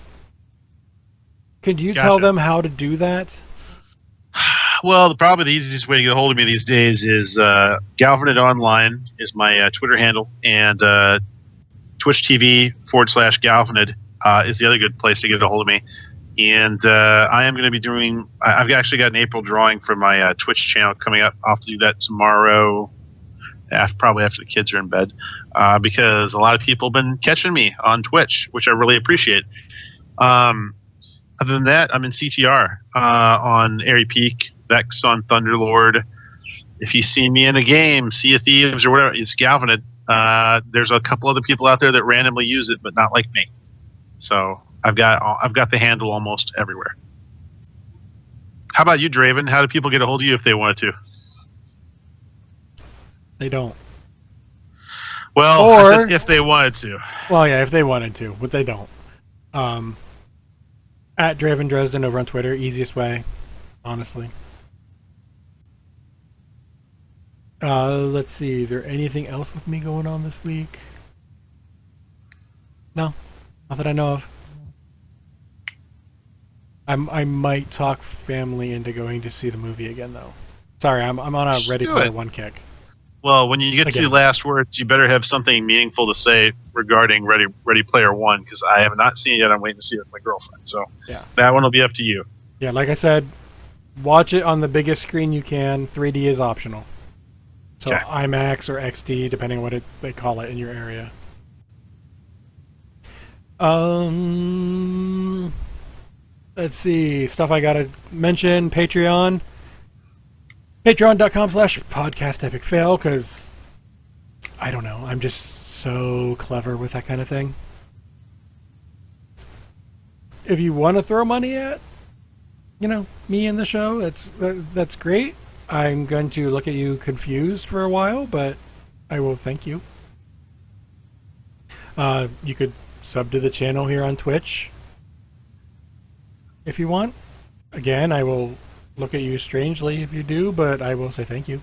Could you tell them how to do that? Well, probably the easiest way to get a hold of me these days is Galvanid Online is my Twitter handle, and Twitch TV/Galvanid is the other good place to get a hold of me. And I am going to be doing. I've actually got an April drawing for my Twitch channel coming up. I'll have to do that tomorrow, probably after the kids are in bed, because a lot of people have been catching me on Twitch, which I really appreciate. Other than that, I'm in CTR on Airy Peak, Vex on Thunderlord. If you see me in a game, Sea of Thieves or whatever, it's Galvanid. There's a couple other people out there that randomly use it, but not like me. So I've got the handle almost everywhere. How about you, Draven? How do people get a hold of you if they wanted to? They don't. Well, Or, I said if they wanted to. Well, yeah, if they wanted to, but they don't. At Draven Dresden over on Twitter, easiest way, honestly. Let's see, is there anything else with me going on this week? No, not that I know of. I might talk family into going to see the movie again, though. Sorry, I'm on a Ready Player One kick. Well, when you get to last words, you better have something meaningful to say regarding Ready Player One, because I have not seen it yet. I'm waiting to see it with my girlfriend. So yeah, that one will be up to you. Yeah, like I said, watch it on the biggest screen you can. 3D is optional. So okay. IMAX or XD, depending on what they call it in your area. Let's see. Stuff I gotta mention. Patreon. Patreon.com/podcastepicfail, because I don't know. I'm just so clever with that kind of thing. If you want to throw money at, me and the show, that's great. I'm going to look at you confused for a while, but I will thank you. You could sub to the channel here on Twitch if you want. Again, I will look at you strangely if you do, but I will say thank you.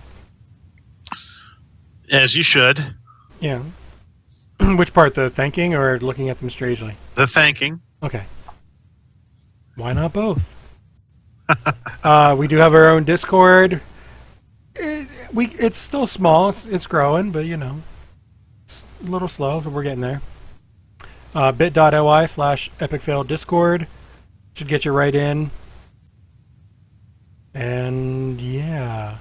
As you should. Yeah. Which part, the thanking or looking at them strangely? The thanking. Okay. Why not both? We do have our own Discord. It's still small. It's growing, but it's a little slow, but we're getting there. bit.ly/epicfail Discord should get you right in. And yeah,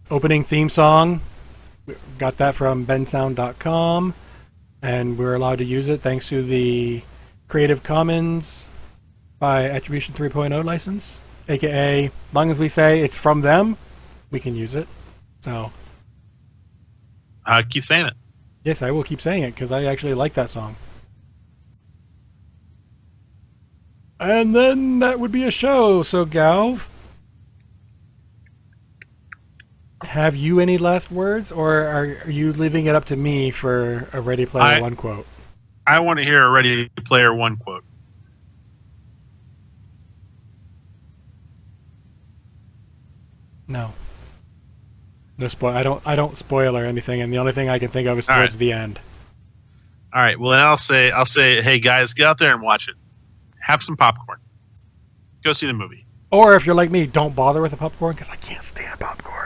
opening theme song, got that from bensound.com, and we're allowed to use it thanks to the Creative Commons by Attribution 3.0 license. AKA, as long as we say it's from them, we can use it. So, Keep saying it. yes, I will keep saying it because I actually like that song. And then that would be a show. So, Galv, have you any last words, or are you leaving it up to me for a Ready Player One quote? I want to hear a Ready Player One quote. No. No spoil. I don't spoil or anything, and the only thing I can think of is towards the end. All right. Well, then I'll say, hey guys, get out there and watch it. Have some popcorn. Go see the movie. Or if you're like me, don't bother with the popcorn because I can't stand popcorn.